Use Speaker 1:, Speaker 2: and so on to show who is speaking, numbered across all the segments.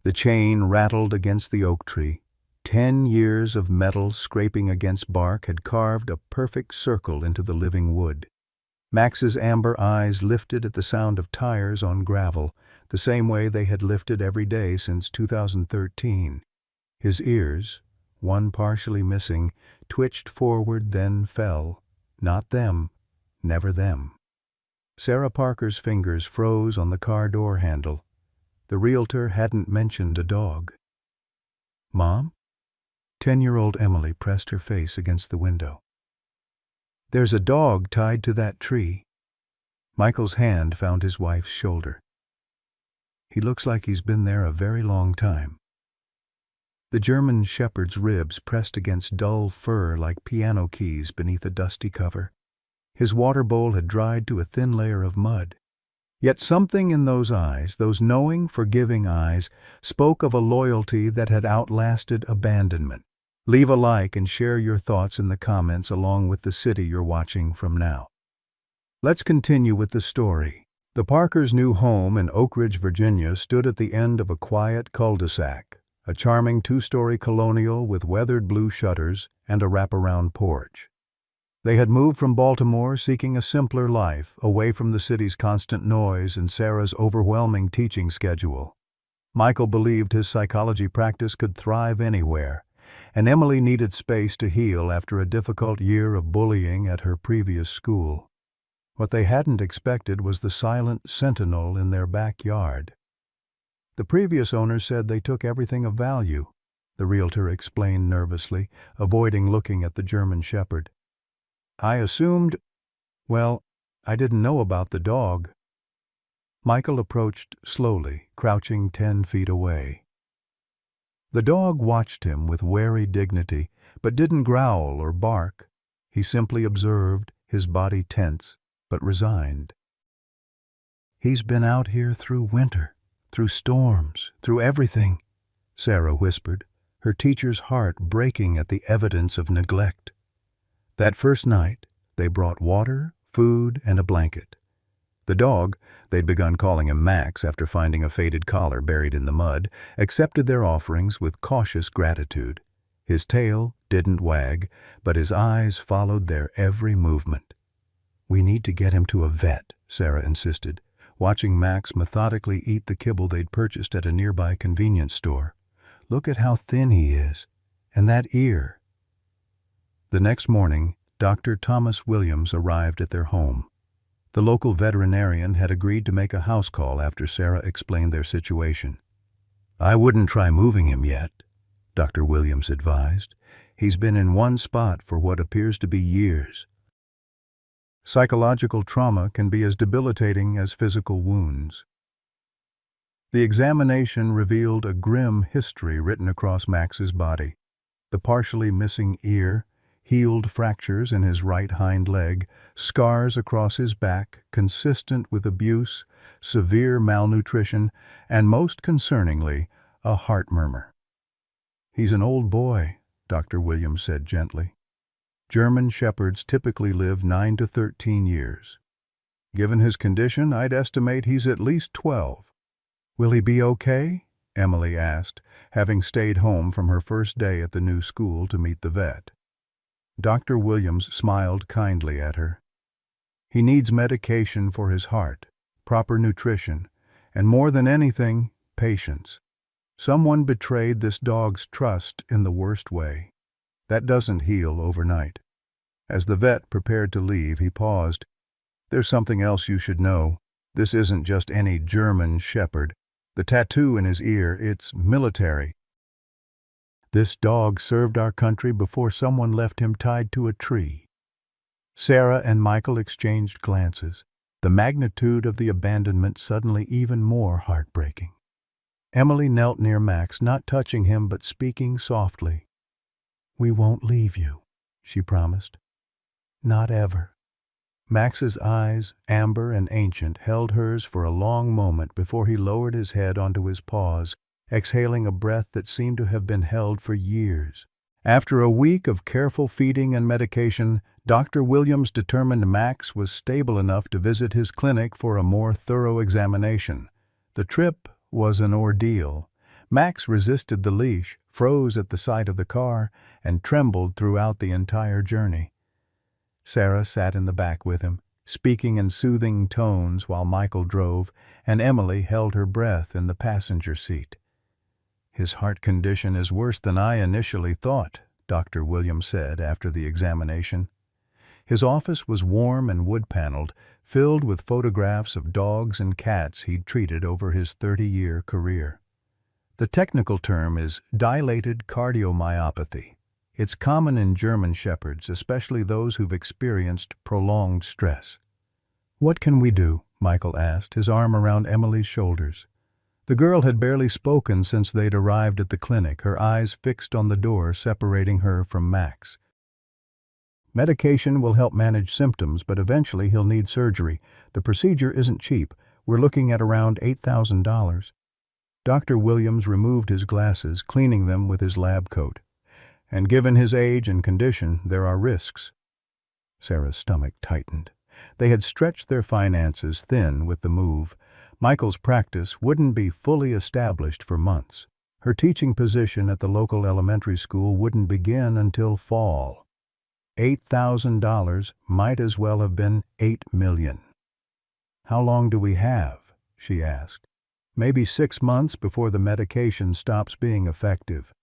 Speaker 1: The chain rattled against the oak tree. 10 years of metal scraping against bark had carved a perfect circle into the living wood. Max's amber eyes lifted at the sound of tires on gravel, the same way they had lifted every day since 2013. His ears, one partially missing, twitched forward, then fell. Not them, never them. Sarah Parker's fingers froze on the car door handle. The realtor hadn't mentioned a dog. "Mom?" 10-year-old Emily pressed her face against the window. "There's a dog tied to that tree." Michael's hand found his wife's shoulder. "He looks like he's been there a very long time." The German shepherd's ribs pressed against dull fur like piano keys beneath a dusty cover. His water bowl had dried to a thin layer of mud. Yet something in those eyes, those knowing, forgiving eyes, spoke of a loyalty that had outlasted abandonment. Leave a like and share your thoughts in the comments along with the city you're watching from now. Let's continue with the story. The Parkers' new home in Oak Ridge, Virginia stood at the end of a quiet cul-de-sac, a charming 2-story colonial with weathered blue shutters and a wraparound porch. They had moved from Baltimore seeking a simpler life, away from the city's constant noise and Sarah's overwhelming teaching schedule. Michael believed his psychology practice could thrive anywhere, and Emily needed space to heal after a difficult year of bullying at her previous school. What they hadn't expected was the silent sentinel in their backyard. "The previous owner said they took everything of value," the realtor explained nervously, avoiding looking at the German shepherd. "I assumed, well, I didn't know about the dog." Michael approached slowly, crouching 10 feet away. The dog watched him with wary dignity, but didn't growl or bark. He simply observed, his body tense, but resigned. "He's been out here through winter, through storms, through everything," Sarah whispered, her teacher's heart breaking at the evidence of neglect. That first night, they brought water, food, and a blanket. The dog, they'd begun calling him Max after finding a faded collar buried in the mud, accepted their offerings with cautious gratitude. His tail didn't wag, but his eyes followed their every movement. "We need to get him to a vet," Sarah insisted, watching Max methodically eat the kibble they'd purchased at a nearby convenience store. "Look at how thin he is. And that ear." The next morning, Dr. Thomas Williams arrived at their home. The local veterinarian had agreed to make a house call after Sarah explained their situation. "I wouldn't try moving him yet," Dr. Williams advised. "He's been in one spot for what appears to be years." Psychological trauma can be as debilitating as physical wounds. The examination revealed a grim history written across Max's body. The partially missing ear, healed fractures in his right hind leg, scars across his back, consistent with abuse, severe malnutrition, and most concerningly, a heart murmur. "He's an old boy," Dr. Williams said gently. "German shepherds typically live 9 to 13 years. Given his condition, I'd estimate he's at least 12. "Will he be okay?" Emily asked, having stayed home from her first day at the new school to meet the vet. Dr. Williams smiled kindly at her. "He needs medication for his heart, proper nutrition, and more than anything, patience. Someone betrayed this dog's trust in the worst way. That doesn't heal overnight." As the vet prepared to leave, he paused. "There's something else you should know. This isn't just any German shepherd. The tattoo in his ear, it's military. This dog served our country before someone left him tied to a tree." Sarah and Michael exchanged glances, the magnitude of the abandonment suddenly even more heartbreaking. Emily knelt near Max, not touching him but speaking softly. "We won't leave you," she promised. "Not ever." Max's eyes, amber and ancient, held hers for a long moment before he lowered his head onto his paws, exhaling a breath that seemed to have been held for years. After a week of careful feeding and medication, Dr. Williams determined Max was stable enough to visit his clinic for a more thorough examination. The trip was an ordeal. Max resisted the leash, froze at the sight of the car, and trembled throughout the entire journey. Sarah sat in the back with him, speaking in soothing tones while Michael drove, and Emily held her breath in the passenger seat. "His heart condition is worse than I initially thought," Dr. Williams said after the examination. His office was warm and wood-paneled, filled with photographs of dogs and cats he'd treated over his 30-year career. The technical term is dilated cardiomyopathy. It's common in German shepherds, especially those who've experienced prolonged stress. "What can we do?" Michael asked, his arm around Emily's shoulders. The girl had barely spoken since they'd arrived at the clinic, her eyes fixed on the door separating her from Max. "Medication will help manage symptoms, but eventually he'll need surgery. The procedure isn't cheap. We're looking at around $8,000. Dr. Williams removed his glasses, cleaning them with his lab coat. "And given his age and condition, there are risks." Sarah's stomach tightened. They had stretched their finances thin with the move. Michael's practice wouldn't be fully established for months. Her teaching position at the local elementary school wouldn't begin until fall. $8,000 might as well have been $8 million. "How long do we have?" she asked. "Maybe 6 months before the medication stops being effective.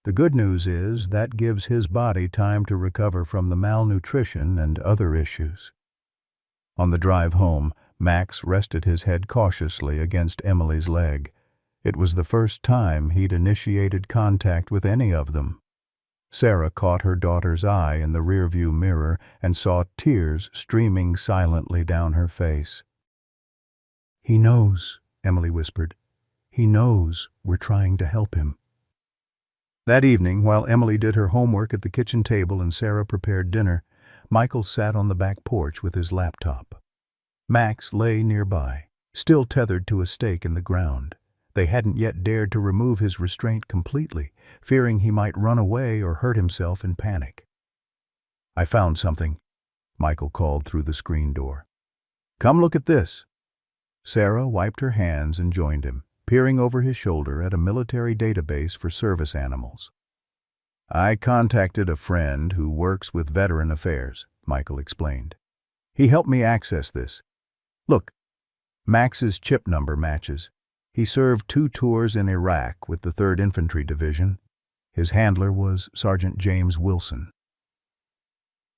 Speaker 1: The good news is that gives his body time to recover from the malnutrition and other issues." On the drive home, Max rested his head cautiously against Emily's leg. It was the first time he'd initiated contact with any of them. Sarah caught her daughter's eye in the rearview mirror and saw tears streaming silently down her face. "He knows," Emily whispered. "He knows we're trying to help him." That evening, while Emily did her homework at the kitchen table and Sarah prepared dinner, Michael sat on the back porch with his laptop. Max lay nearby, still tethered to a stake in the ground. They hadn't yet dared to remove his restraint completely, fearing he might run away or hurt himself in panic. "I found something," Michael called through the screen door. "Come look at this." Sarah wiped her hands and joined him, peering over his shoulder at a military database for service animals. "I contacted a friend who works with Veteran Affairs," Michael explained. "He helped me access this. Look, Max's chip number matches. He served 2 tours in Iraq with the 3rd Infantry Division. His handler was Sergeant James Wilson."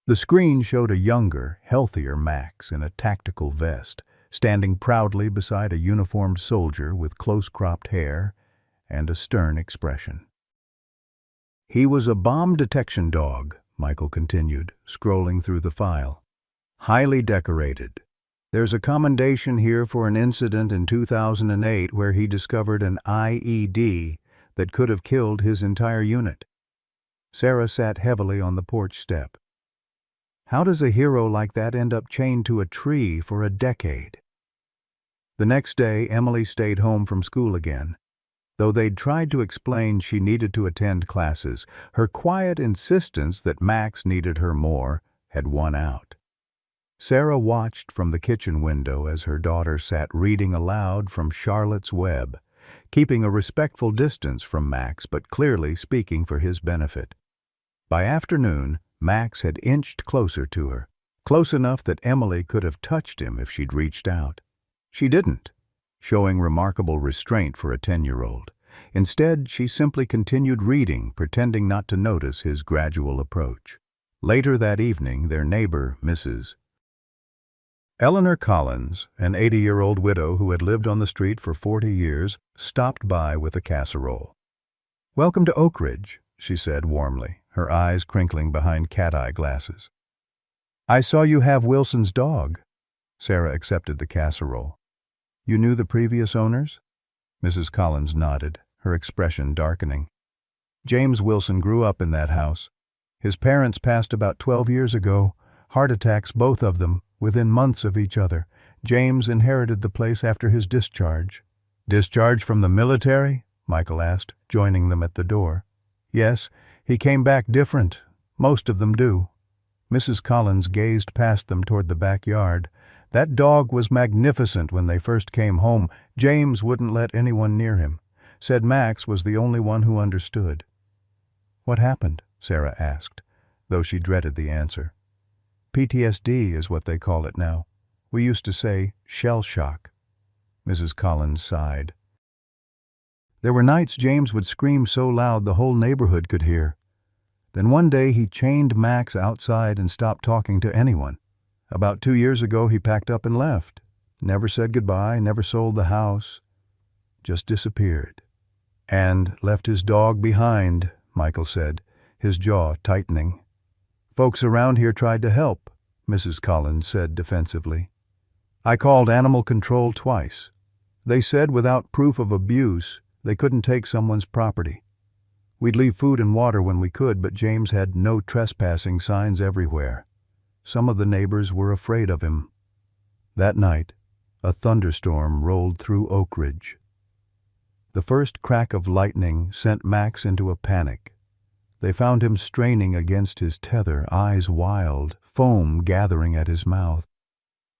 Speaker 1: The screen showed a younger, healthier Max in a tactical vest, standing proudly beside a uniformed soldier with close-cropped hair and a stern expression. "He was a bomb detection dog," Michael continued, scrolling through the file. "Highly decorated. There's a commendation here for an incident in 2008 where he discovered an IED that could have killed his entire unit." Sarah sat heavily on the porch step. "How does a hero like that end up chained to a tree for a decade?" The next day, Emily stayed home from school again. Though they'd tried to explain she needed to attend classes, her quiet insistence that Max needed her more had won out. Sarah watched from the kitchen window as her daughter sat reading aloud from Charlotte's Web, keeping a respectful distance from Max but clearly speaking for his benefit. By afternoon, Max had inched closer to her, close enough that Emily could have touched him if she'd reached out. She didn't, showing remarkable restraint for a 10-year-old. Instead, she simply continued reading, pretending not to notice his gradual approach. Later that evening, their neighbor, Mrs. Eleanor Collins, an 80-year-old widow who had lived on the street for 40 years, stopped by with a casserole. "Welcome to Oak Ridge," she said warmly, her eyes crinkling behind cat-eye glasses. "I saw you have Wilson's dog." Sarah accepted the casserole. "You knew the previous owners?" Mrs. Collins nodded, her expression darkening. "James Wilson grew up in that house. His parents passed about 12 years ago, heart attacks, both of them, within months of each other. James inherited the place after his discharge." "Discharge from the military?" Michael asked, joining them at the door. "Yes, he came back different. Most of them do." Mrs. Collins gazed past them toward the backyard. "That dog was magnificent when they first came home. James wouldn't let anyone near him. said Max was the only one who understood. "What happened?" Sarah asked, though she dreaded the answer. "PTSD is what they call it now. We used to say shell shock." Mrs. Collins sighed. "There were nights James would scream so loud the whole neighborhood could hear. Then one day he chained Max outside and stopped talking to anyone. About 2 years ago he packed up and left. Never said goodbye, never sold the house. Just disappeared." "And left his dog behind," Michael said, his jaw tightening. "Folks around here tried to help," Mrs. Collins said defensively. "I called animal control twice. They said without proof of abuse, they couldn't take someone's property. We'd leave food and water when we could, but James had no trespassing signs everywhere. Some of the neighbors were afraid of him." That night, a thunderstorm rolled through Oak Ridge. The first crack of lightning sent Max into a panic. They found him straining against his tether, eyes wild, foam gathering at his mouth.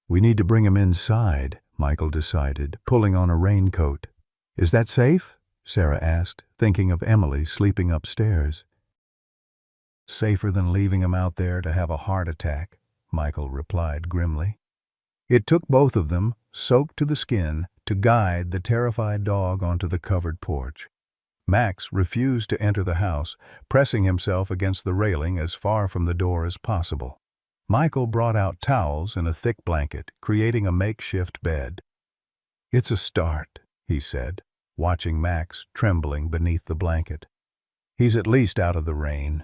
Speaker 1: "We need to bring him inside," Michael decided, pulling on a raincoat. "Is that safe?" Sarah asked, thinking of Emily sleeping upstairs. "Safer than leaving him out there to have a heart attack," Michael replied grimly. It took both of them, soaked to the skin, to guide the terrified dog onto the covered porch. Max refused to enter the house, pressing himself against the railing as far from the door as possible. Michael brought out towels and a thick blanket, creating a makeshift bed. "It's a start," he said, watching Max trembling beneath the blanket. "He's at least out of the rain."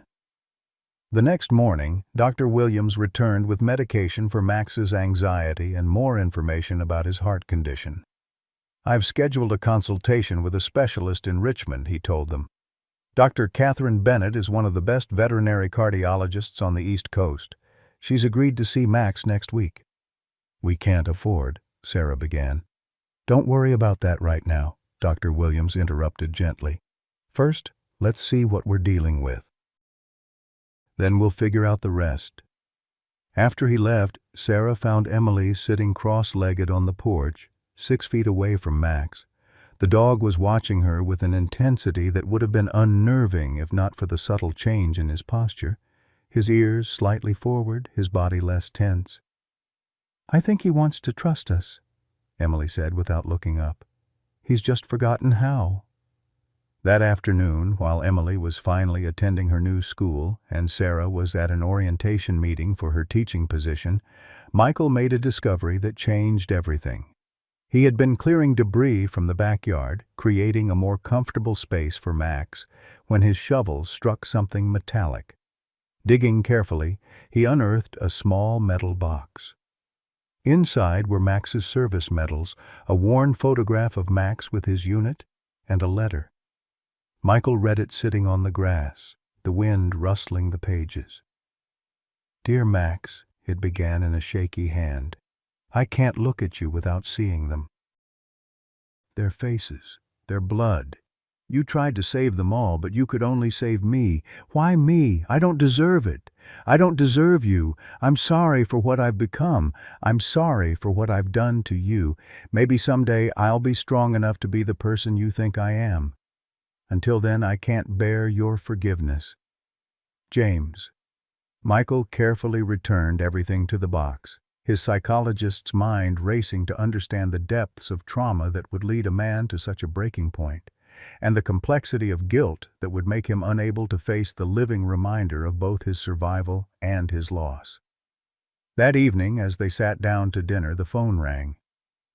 Speaker 1: The next morning, Dr. Williams returned with medication for Max's anxiety and more information about his heart condition. "I've scheduled a consultation with a specialist in Richmond," he told them. "Dr. Catherine Bennett is one of the best veterinary cardiologists on the East Coast. She's agreed to see Max next week." "We can't afford," Sarah began. "Don't worry about that right now," Dr. Williams interrupted gently. "First, let's see what we're dealing with. Then we'll figure out the rest." After he left, Sarah found Emily sitting cross-legged on the porch, 6 feet away from Max. The dog was watching her with an intensity that would have been unnerving if not for the subtle change in his posture, his ears slightly forward, his body less tense. "I think he wants to trust us," Emily said without looking up. "He's just forgotten how." That afternoon, while Emily was finally attending her new school and Sarah was at an orientation meeting for her teaching position, Michael made a discovery that changed everything. He had been clearing debris from the backyard, creating a more comfortable space for Max, when his shovel struck something metallic. Digging carefully, he unearthed a small metal box. Inside were Max's service medals, a worn photograph of Max with his unit, and a letter. Michael read it sitting on the grass, the wind rustling the pages. "Dear Max," it began in a shaky hand, "I can't look at you without seeing them. Their faces, their blood. You tried to save them all, but you could only save me. Why me? I don't deserve it. I don't deserve you. I'm sorry for what I've become. I'm sorry for what I've done to you. Maybe someday I'll be strong enough to be the person you think I am. Until then, I can't bear your forgiveness. James." Michael carefully returned everything to the box, his psychologist's mind racing to understand the depths of trauma that would lead a man to such a breaking point, and the complexity of guilt that would make him unable to face the living reminder of both his survival and his loss. That evening, as they sat down to dinner, the phone rang.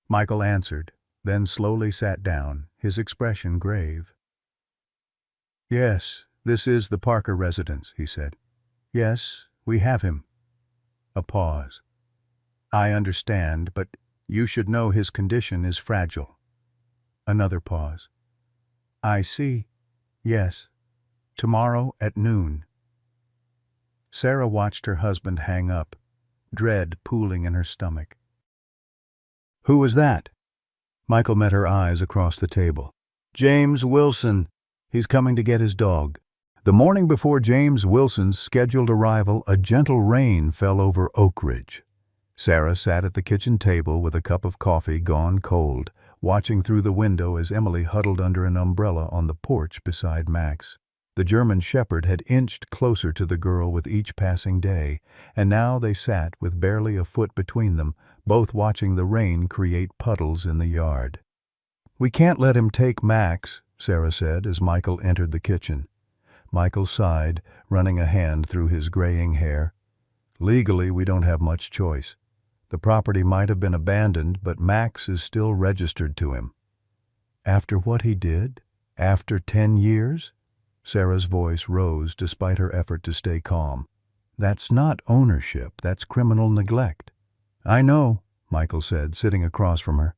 Speaker 1: Michael answered, then slowly sat down, his expression grave. "Yes, this is the Parker residence," he said. "Yes, we have him." A pause. "I understand, but you should know his condition is fragile." Another pause. "I see. Yes. Tomorrow at noon." Sarah watched her husband hang up, dread pooling in her stomach. "Who was that?" Michael met her eyes across the table. "James Wilson. He's coming to get his dog." The morning before James Wilson's scheduled arrival, a gentle rain fell over Oak Ridge. Sarah sat at the kitchen table with a cup of coffee gone cold, watching through the window as Emily huddled under an umbrella on the porch beside Max. The German shepherd had inched closer to the girl with each passing day, and now they sat with barely a foot between them, both watching the rain create puddles in the yard. "We can't let him take Max," Sarah said as Michael entered the kitchen. Michael sighed, running a hand through his graying hair. "Legally, we don't have much choice. The property might have been abandoned, but Max is still registered to him." "After what he did? After 10 years? Sarah's voice rose despite her effort to stay calm. "That's not ownership, that's criminal neglect." "I know," Michael said, sitting across from her.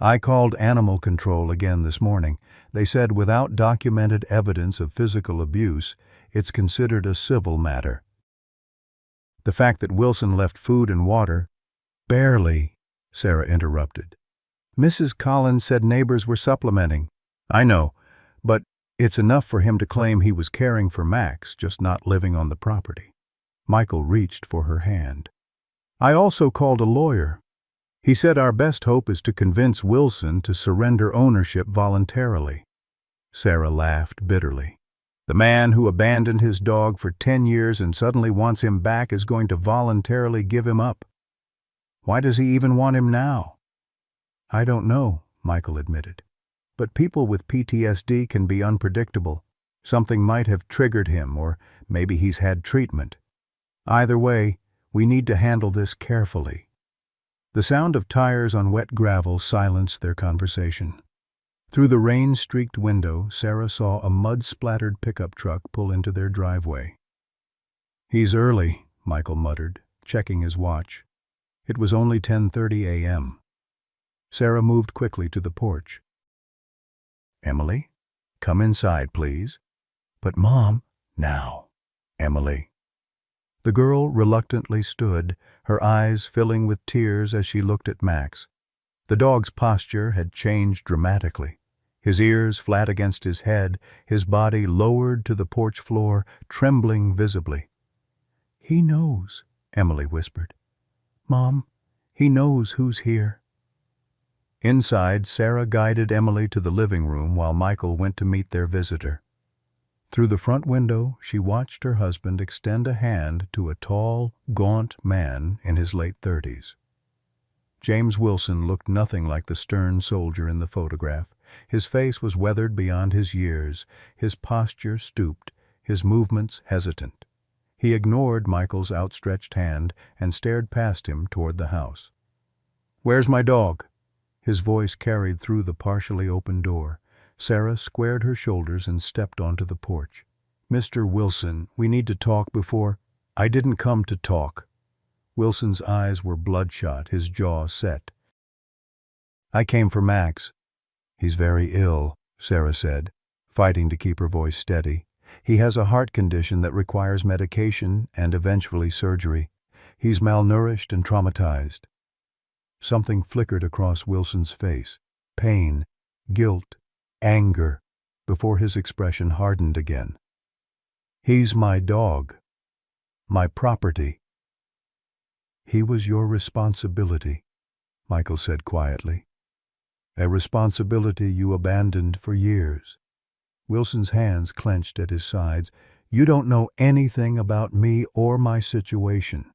Speaker 1: "I called animal control again this morning. They said without documented evidence of physical abuse, it's considered a civil matter. The fact that Wilson left food and water—" "Barely," Sarah interrupted. "Mrs. Collins said neighbors were supplementing." "I know, but it's enough for him to claim he was caring for Max, just not living on the property." Michael reached for her hand. "I also called a lawyer. He said our best hope is to convince Wilson to surrender ownership voluntarily." Sarah laughed bitterly. "The man who abandoned his dog for 10 years and suddenly wants him back is going to voluntarily give him up. Why does he even want him now?" "I don't know," Michael admitted. "But people with PTSD can be unpredictable. Something might have triggered him, or maybe he's had treatment. Either way, we need to handle this carefully." The sound of tires on wet gravel silenced their conversation. Through the rain-streaked window, Sarah saw a mud-splattered pickup truck pull into their driveway. "He's early," Michael muttered, checking his watch. It was only 10:30 a.m. Sarah moved quickly to the porch. "Emily, come inside, please." "But Mom—" "Now, Emily." The girl reluctantly stood, her eyes filling with tears as she looked at Max. The dog's posture had changed dramatically. His ears flat against his head, his body lowered to the porch floor, trembling visibly. "He knows," Emily whispered. "Mom, he knows who's here." Inside, Sarah guided Emily to the living room while Michael went to meet their visitor. Through the front window, she watched her husband extend a hand to a tall, gaunt man in his late 30s. James Wilson looked nothing like the stern soldier in the photograph. His face was weathered beyond his years, his posture stooped, his movements hesitant. He ignored Michael's outstretched hand and stared past him toward the house. "Where's my dog?" His voice carried through the partially open door. Sarah squared her shoulders and stepped onto the porch. "Mr. Wilson, we need to talk before—" "I didn't come to talk." Wilson's eyes were bloodshot, his jaw set. "I came for Max." "He's very ill," Sarah said, fighting to keep her voice steady. "He has a heart condition that requires medication and eventually surgery. He's malnourished and traumatized." Something flickered across Wilson's face. Pain, guilt, anger, before his expression hardened again. "He's my dog. My property." "He was your responsibility," Michael said quietly. "A responsibility you abandoned for years." Wilson's hands clenched at his sides. "You don't know anything about me or my situation.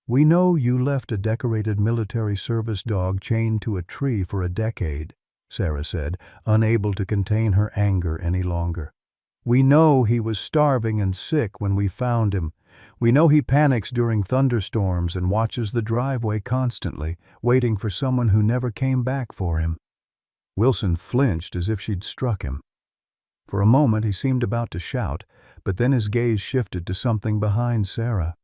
Speaker 1: We know you left a decorated military service dog chained to a tree for a decade," Sarah said, unable to contain her anger any longer. "We know he was starving and sick when we found him. We know he panics during thunderstorms and watches the driveway constantly, waiting for someone who never came back for him." Wilson flinched as if she'd struck him. For a moment he seemed about to shout, but then his gaze shifted to something behind Sarah.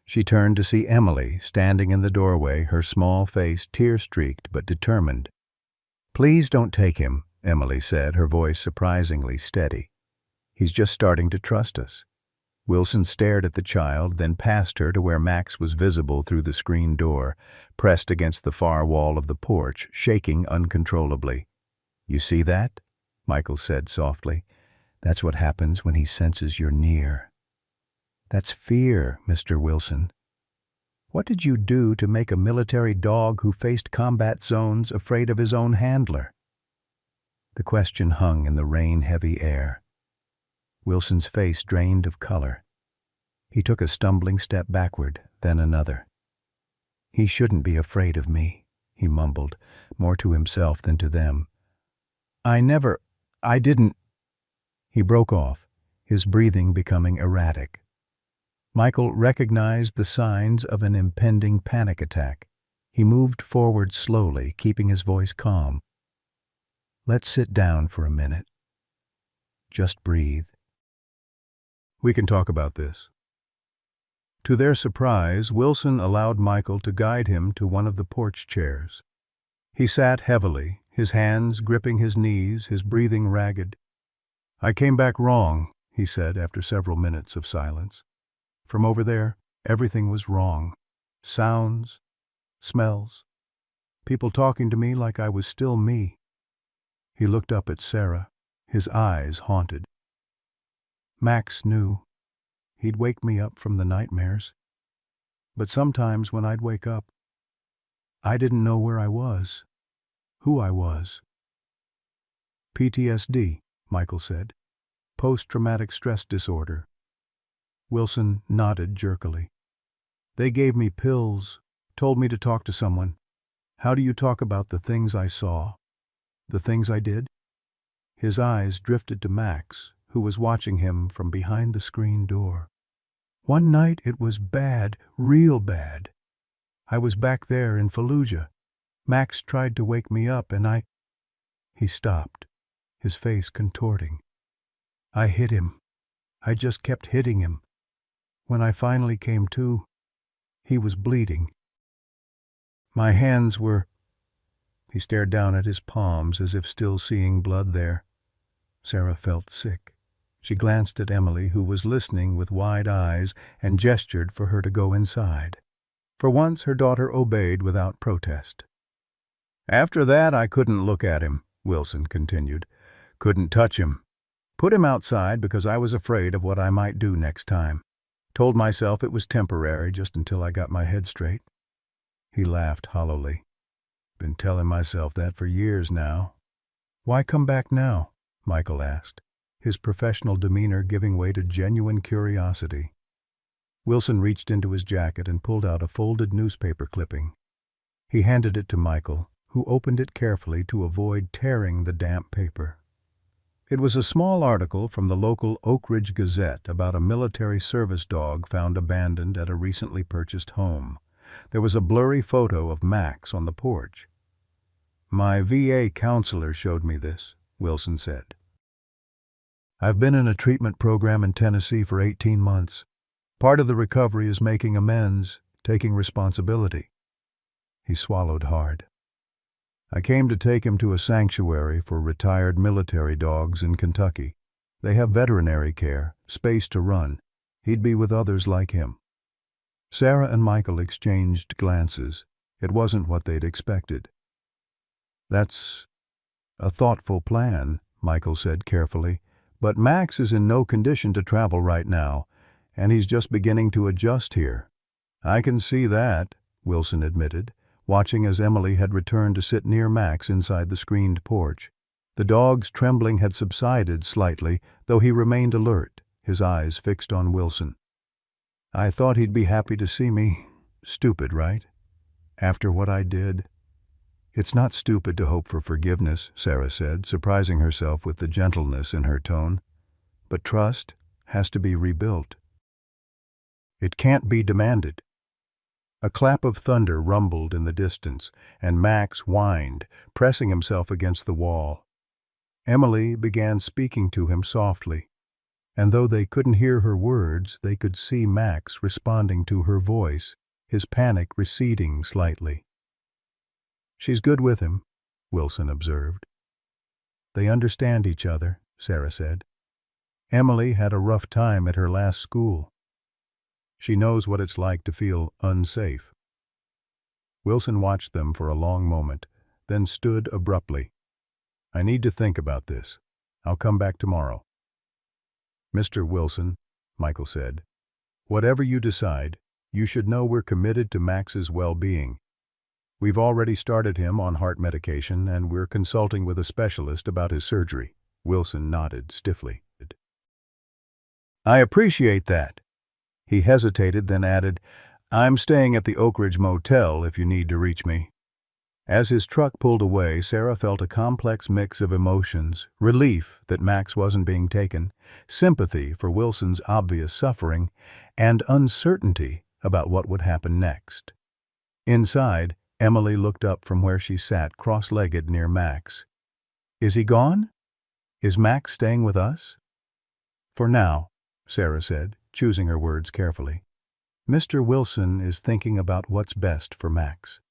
Speaker 1: She turned to see Emily standing in the doorway, her small face tear-streaked but determined. "Please don't take him," Emily said, her voice surprisingly steady. "He's just starting to trust us." Wilson stared at the child, then past her to where Max was visible through the screen door, pressed against the far wall of the porch, shaking uncontrollably. "You see that?" Michael said softly. "That's what happens when he senses you're near." "That's fear, Mr. Wilson." What did you do to make a military dog who faced combat zones afraid of his own handler? The question hung in the rain-heavy air. Wilson's face drained of color. He took a stumbling step backward, then another. "He shouldn't be afraid of me," he mumbled, more to himself than to them. I didn't." He broke off, his breathing becoming erratic. Michael recognized the signs of an impending panic attack. He moved forward slowly, keeping his voice calm. "Let's sit down for a minute. Just breathe. We can talk about this." To their surprise, Wilson allowed Michael to guide him to one of the porch chairs. He sat heavily, his hands gripping his knees, his breathing ragged. "I came back wrong," he said after several minutes of silence. "From over there, everything was wrong. Sounds, smells, people talking to me like I was still me." He looked up at Sarah, his eyes haunted. "Max knew. He'd wake me up from the nightmares. But sometimes when I'd wake up, I didn't know where I was, who I was." "PTSD," Michael said. "Post-traumatic stress disorder." Wilson nodded jerkily. "They gave me pills, told me to talk to someone. How do you talk about the things I saw? The things I did?" His eyes drifted to Max, who was watching him from behind the screen door. "One night it was bad, real bad. I was back there in Fallujah. Max tried to wake me up and I—" He stopped, his face contorting. "I hit him. I just kept hitting him. When I finally came to, he was bleeding. My hands were—" He stared down at his palms as if still seeing blood there. Sarah felt sick. She glanced at Emily, who was listening with wide eyes, and gestured for her to go inside. For once her daughter obeyed without protest. "After that I couldn't look at him," Wilson continued. "Couldn't touch him. Put him outside because I was afraid of what I might do next time. Told myself it was temporary just until I got my head straight." He laughed hollowly. "Been telling myself that for years now." "Why come back now?" Michael asked, his professional demeanor giving way to genuine curiosity. Wilson reached into his jacket and pulled out a folded newspaper clipping. He handed it to Michael, who opened it carefully to avoid tearing the damp paper. It was a small article from the local Oak Ridge Gazette about a military service dog found abandoned at a recently purchased home. There was a blurry photo of Max on the porch. "My VA counselor showed me this," Wilson said. "I've been in a treatment program in Tennessee for 18 months. Part of the recovery is making amends, taking responsibility." He swallowed hard. "I came to take him to a sanctuary for retired military dogs in Kentucky. They have veterinary care, space to run. He'd be with others like him." Sarah and Michael exchanged glances. It wasn't what they'd expected. "That's a thoughtful plan," Michael said carefully, "but Max is in no condition to travel right now, and he's just beginning to adjust here." "I can see that," Wilson admitted, watching as Emily had returned to sit near Max inside the screened porch. The dog's trembling had subsided slightly, though he remained alert, his eyes fixed on Wilson. "I thought he'd be happy to see me. Stupid, right? After what I did." "It's not stupid to hope for forgiveness," Sarah said, surprising herself with the gentleness in her tone. "But trust has to be rebuilt. It can't be demanded." A clap of thunder rumbled in the distance, and Max whined, pressing himself against the wall. Emily began speaking to him softly, and though they couldn't hear her words, they could see Max responding to her voice, his panic receding slightly. "She's good with him," Wilson observed. "They understand each other," Sarah said. "Emily had a rough time at her last school. She knows what it's like to feel unsafe." Wilson watched them for a long moment, then stood abruptly. "I need to think about this. I'll come back tomorrow." "Mr. Wilson," Michael said, "whatever you decide, You should know we're committed to Max's well-being. We've already started him on heart medication, and we're consulting with a specialist about his surgery." Wilson nodded stiffly. "I appreciate that." He hesitated, then added, "I'm staying at the Oak Ridge Motel if you need to reach me." As his truck pulled away, Sarah felt a complex mix of emotions: relief that Max wasn't being taken, sympathy for Wilson's obvious suffering, and uncertainty about what would happen next. Inside, Emily looked up from where she sat cross-legged near Max. "Is he gone? Is Max staying with us?" "For now," Sarah said, choosing her words carefully. "Mr. Wilson is thinking about what's best for Max."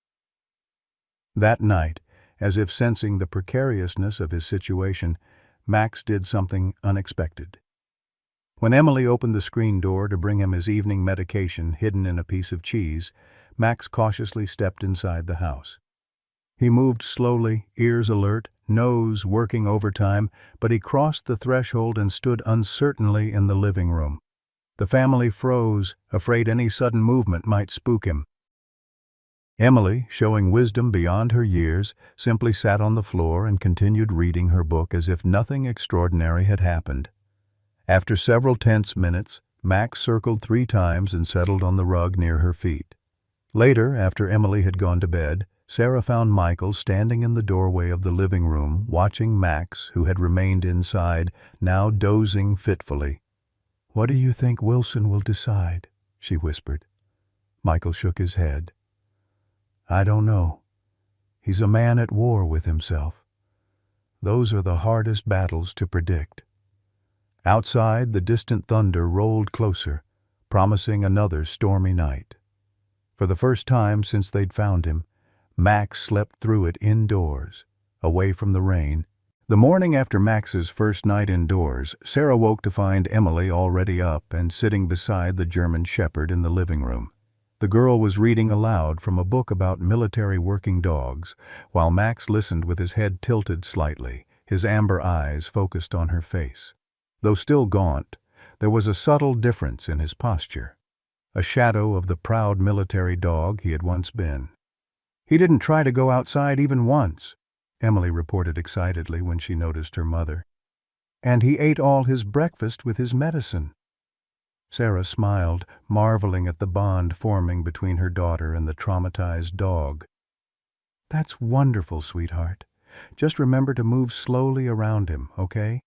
Speaker 1: That night, as if sensing the precariousness of his situation, Max did something unexpected. When Emily opened the screen door to bring him his evening medication hidden in a piece of cheese, Max cautiously stepped inside the house. He moved slowly, ears alert, nose working overtime, but he crossed the threshold and stood uncertainly in the living room. The family froze, afraid any sudden movement might spook him. Emily, showing wisdom beyond her years, simply sat on the floor and continued reading her book as if nothing extraordinary had happened. After several tense minutes, Max circled 3 times and settled on the rug near her feet. Later, after Emily had gone to bed, Sarah found Michael standing in the doorway of the living room, watching Max, who had remained inside, now dozing fitfully. "What do you think Wilson will decide?" she whispered. Michael shook his head. "I don't know. He's a man at war with himself. Those are the hardest battles to predict." Outside, the distant thunder rolled closer, promising another stormy night. For the first time since they'd found him, Max slept through it indoors, away from the rain. The morning after Max's first night indoors, Sarah woke to find Emily already up and sitting beside the German Shepherd in the living room. The girl was reading aloud from a book about military working dogs, while Max listened with his head tilted slightly, his amber eyes focused on her face. Though still gaunt, there was a subtle difference in his posture, a shadow of the proud military dog he had once been. "He didn't try to go outside even once," Emily reported excitedly when she noticed her mother. "And he ate all his breakfast with his medicine." Sarah smiled, marveling at the bond forming between her daughter and the traumatized dog. "That's wonderful, sweetheart. Just remember to move slowly around him, okay?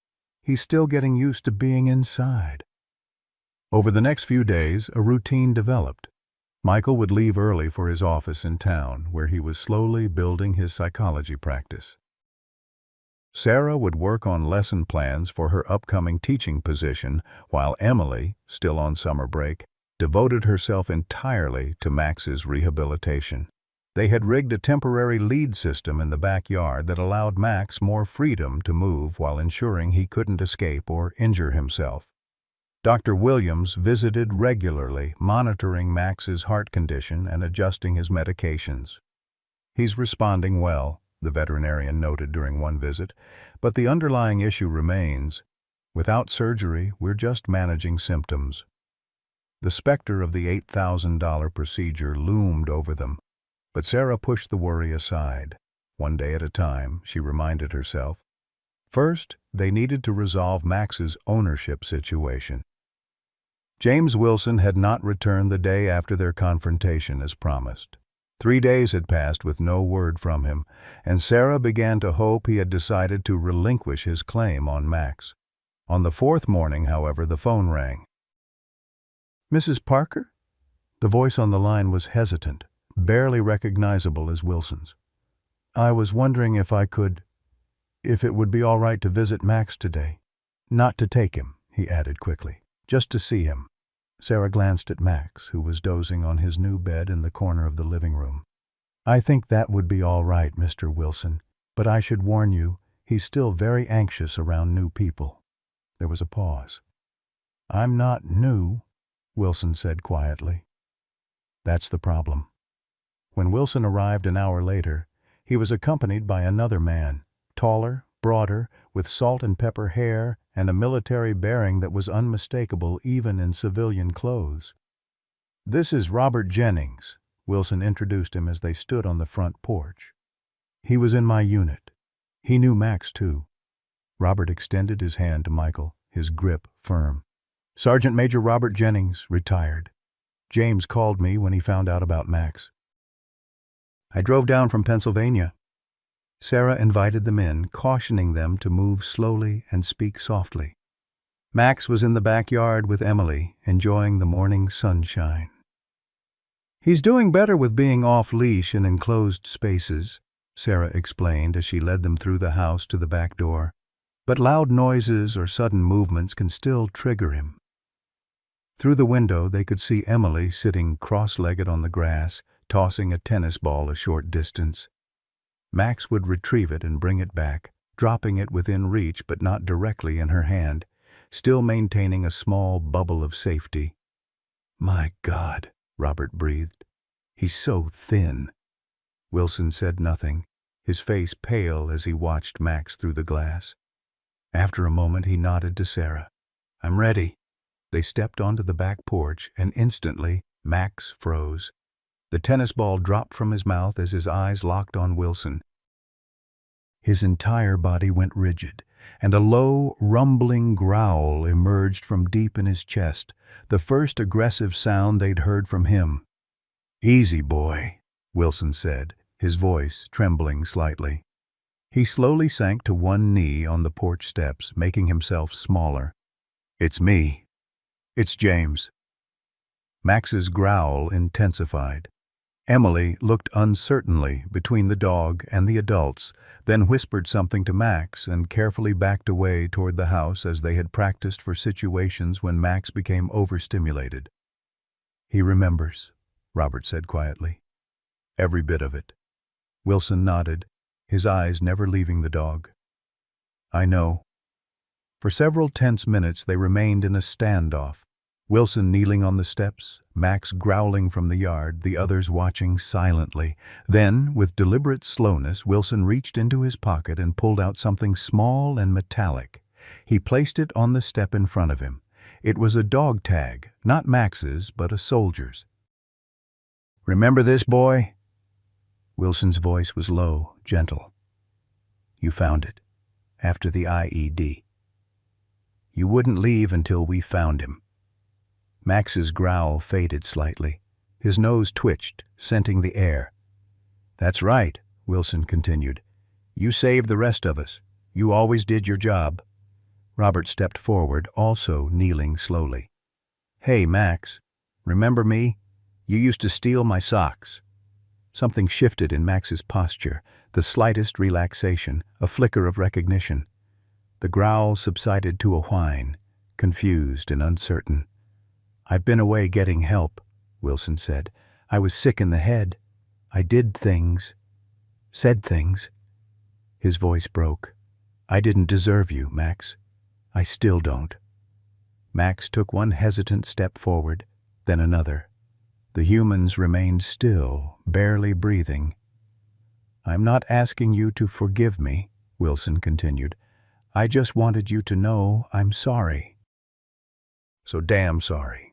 Speaker 1: He's still getting used to being inside." Over the next few days, a routine developed. Michael would leave early for his office in town, where he was slowly building his psychology practice. Sarah would work on lesson plans for her upcoming teaching position, while Emily, still on summer break, devoted herself entirely to Max's rehabilitation. They had rigged a temporary lead system in the backyard that allowed Max more freedom to move while ensuring he couldn't escape or injure himself. Dr. Williams visited regularly, monitoring Max's heart condition and adjusting his medications. "He's responding well," the veterinarian noted during one visit, "but the underlying issue remains. Without surgery, we're just managing symptoms." The specter of the $8,000 procedure loomed over them, but Sarah pushed the worry aside. One day at a time, she reminded herself. First, they needed to resolve Max's ownership situation. James Wilson had not returned the day after their confrontation as promised. 3 days had passed with no word from him, and Sarah began to hope he had decided to relinquish his claim on Max. On the 4th morning, however, the phone rang. "Mrs. Parker?" The voice on the line was hesitant, barely recognizable as Wilson's. "I was wondering if it would be all right to visit Max today. Not to take him," he added quickly, "just to see him." Sarah glanced at Max, who was dozing on his new bed in the corner of the living room. "I think that would be all right, Mr. Wilson, but I should warn you, he's still very anxious around new people." There was a pause. "I'm not new," Wilson said quietly. That's the problem. When Wilson arrived an hour later, he was accompanied by another man, taller, broader, with salt and pepper hair and a military bearing that was unmistakable even in civilian clothes. "This is Robert Jennings," Wilson introduced him as they stood on the front porch. "He was in my unit. He knew Max, too." Robert extended his hand to Michael, his grip firm. "Sergeant Major Robert Jennings, retired. James called me when he found out about Max. I drove down from Pennsylvania." Sarah invited them in, cautioning them to move slowly and speak softly. Max was in the backyard with Emily, enjoying the morning sunshine. "He's doing better with being off-leash in enclosed spaces," Sarah explained as she led them through the house to the back door. "But loud noises or sudden movements can still trigger him." Through the window they could see Emily sitting cross-legged on the grass, tossing a tennis ball a short distance. Max would retrieve it and bring it back, dropping it within reach but not directly in her hand, still maintaining a small bubble of safety. "My God," Robert breathed. "He's so thin." Wilson said nothing, his face pale as he watched Max through the glass. After a moment he nodded to Sarah. "I'm ready." They stepped onto the back porch, and instantly Max froze. The tennis ball dropped from his mouth as his eyes locked on Wilson. His entire body went rigid, and a low, rumbling growl emerged from deep in his chest, the first aggressive sound they'd heard from him. "Easy, boy," Wilson said, his voice trembling slightly. He slowly sank to one knee on the porch steps, making himself smaller. "It's me. It's James." Max's growl intensified. Emily looked uncertainly between the dog and the adults, then whispered something to Max and carefully backed away toward the house as they had practiced for situations when Max became overstimulated. "He remembers," Robert said quietly. "Every bit of it." Wilson nodded, his eyes never leaving the dog. "I know." For several tense minutes they remained in a standoff, Wilson kneeling on the steps, Max growling from the yard, the others watching silently. Then, with deliberate slowness, Wilson reached into his pocket and pulled out something small and metallic. He placed it on the step in front of him. It was a dog tag, not Max's, but a soldier's. "Remember this, boy?" Wilson's voice was low, gentle. "You found it, after the IED. You wouldn't leave until we found him." Max's growl faded slightly. His nose twitched, scenting the air. "That's right," Wilson continued. "You saved the rest of us. You always did your job." Robert stepped forward, also kneeling slowly. "Hey, Max, remember me? You used to steal my socks." Something shifted in Max's posture, the slightest relaxation, a flicker of recognition. The growl subsided to a whine, confused and uncertain. "I've been away getting help," Wilson said. "I was sick in the head. I did things. Said things." His voice broke. "I didn't deserve you, Max. I still don't." Max took one hesitant step forward, then another. The humans remained still, barely breathing. "I'm not asking you to forgive me," Wilson continued. "I just wanted you to know I'm sorry." "So damn sorry."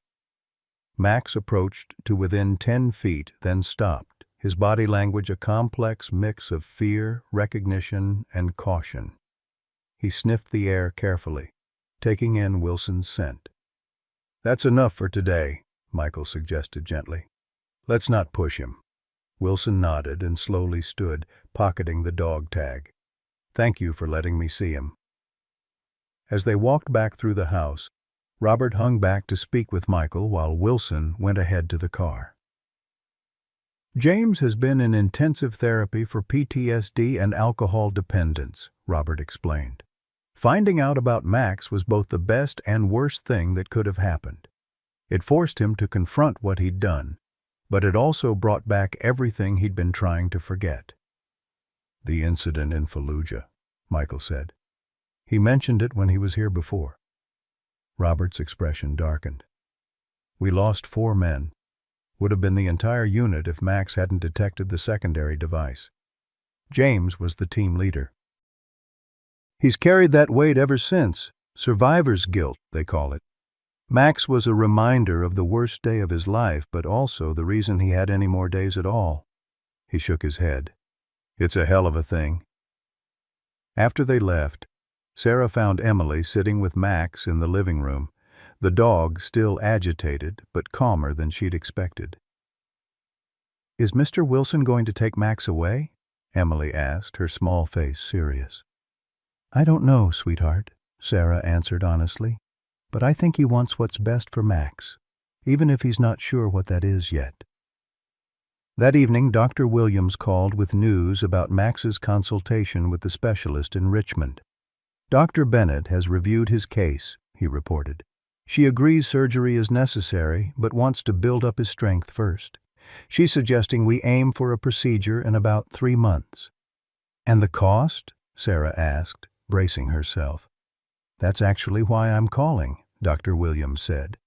Speaker 1: Max approached to within 10 feet, then stopped, his body language a complex mix of fear, recognition, and caution. He sniffed the air carefully, taking in Wilson's scent. "That's enough for today," Michael suggested gently. "Let's not push him." Wilson nodded and slowly stood, pocketing the dog tag. "Thank you for letting me see him." As they walked back through the house, Robert hung back to speak with Michael while Wilson went ahead to the car. "James has been in intensive therapy for PTSD and alcohol dependence," Robert explained. "Finding out about Max was both the best and worst thing that could have happened. It forced him to confront what he'd done, but it also brought back everything he'd been trying to forget." "The incident in Fallujah," Michael said. "He mentioned it when he was here before." Robert's expression darkened. "We lost 4 men. Would have been the entire unit if Max hadn't detected the secondary device. James was the team leader. He's carried that weight ever since. Survivor's guilt, they call it. Max was a reminder of the worst day of his life, but also the reason he had any more days at all. He shook his head. It's a hell of a thing. After they left, Sarah found Emily sitting with Max in the living room, the dog still agitated but calmer than she'd expected. "Is Mr. Wilson going to take Max away?" Emily asked, her small face serious. "I don't know, sweetheart," Sarah answered honestly, "but I think he wants what's best for Max, even if he's not sure what that is yet." That evening, Dr. Williams called with news about Max's consultation with the specialist in Richmond. "Dr. Bennett has reviewed his case," he reported. "She agrees surgery is necessary, but wants to build up his strength first. She's suggesting we aim for a procedure in about 3 months. "And the cost?" Sarah asked, bracing herself. "That's actually why I'm calling," Dr. Williams said.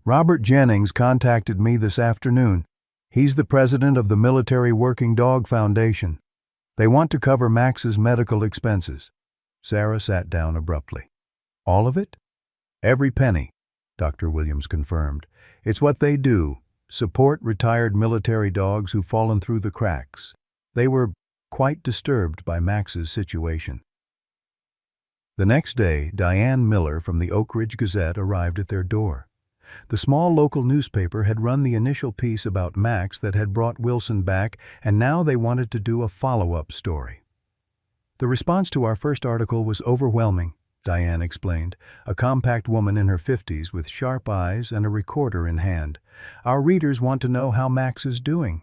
Speaker 1: "Robert Jennings contacted me this afternoon. He's the president of the Military Working Dog Foundation. They want to cover Max's medical expenses." Sarah sat down abruptly. "All of it?" "Every penny," Dr. Williams confirmed. "It's what they do, support retired military dogs who've fallen through the cracks. They were quite disturbed by Max's situation." The next day, Diane Miller from the Oak Ridge Gazette arrived at their door. The small local newspaper had run the initial piece about Max that had brought Wilson back, and now they wanted to do a follow-up story. "The response to our first article was overwhelming," Diane explained, a compact woman in her 50s with sharp eyes and a recorder in hand. "Our readers want to know how Max is doing."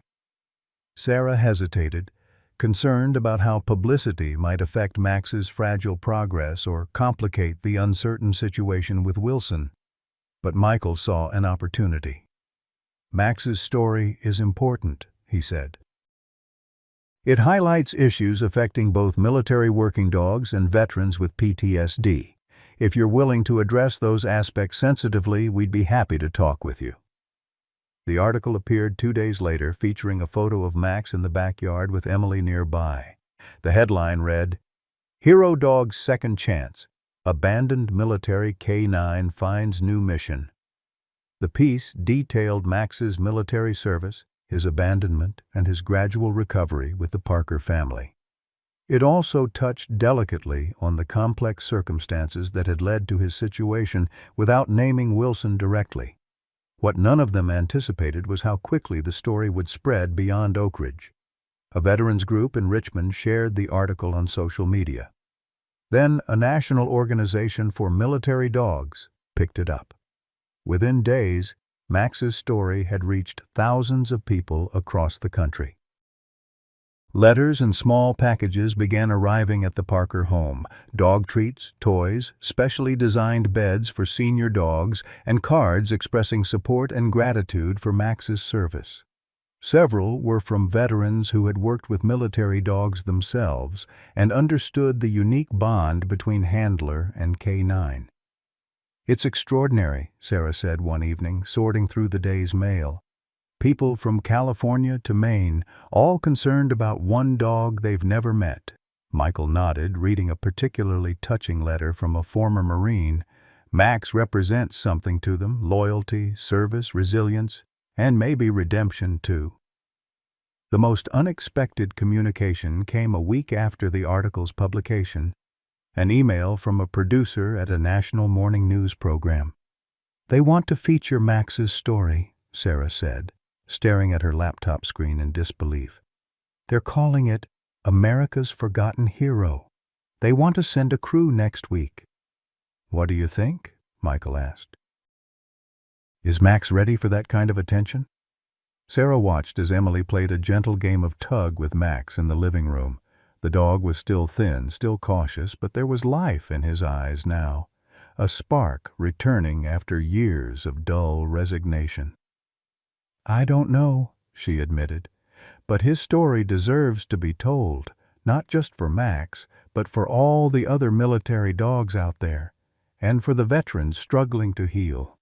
Speaker 1: Sarah hesitated, concerned about how publicity might affect Max's fragile progress or complicate the uncertain situation with Wilson. But Michael saw an opportunity. "Max's story is important," he said. "It highlights issues affecting both military working dogs and veterans with PTSD. If you're willing to address those aspects sensitively, we'd be happy to talk with you." The article appeared 2 days later, featuring a photo of Max in the backyard with Emily nearby. The headline read, "Hero Dog's Second Chance. Abandoned Military K9 Finds New Mission." The piece detailed Max's military service, his abandonment, and his gradual recovery with the Parker family. It also touched delicately on the complex circumstances that had led to his situation without naming Wilson directly. What none of them anticipated was how quickly the story would spread beyond Oak Ridge. A veterans group in Richmond shared the article on social media. Then a national organization for military dogs picked it up. Within days, Max's story had reached thousands of people across the country. Letters and small packages began arriving at the Parker home: dog treats, toys, specially designed beds for senior dogs, and cards expressing support and gratitude for Max's service. Several were from veterans who had worked with military dogs themselves and understood the unique bond between handler and K9. "It's extraordinary," Sarah said one evening, sorting through the day's mail. "People from California to Maine, all concerned about one dog they've never met." Michael nodded, reading a particularly touching letter from a former Marine. "Max represents something to them: loyalty, service, resilience, and maybe redemption, too." The most unexpected communication came a week after the article's publication, an email from a producer at a national morning news program. "They want to feature Max's story," Sarah said, staring at her laptop screen in disbelief. "They're calling it America's Forgotten Hero. They want to send a crew next week." "What do you think?" Michael asked. "Is Max ready for that kind of attention?" Sarah watched as Emily played a gentle game of tug with Max in the living room. The dog was still thin, still cautious, but there was life in his eyes now, a spark returning after years of dull resignation. "I don't know," she admitted, "but his story deserves to be told, not just for Max, but for all the other military dogs out there, and for the veterans struggling to heal."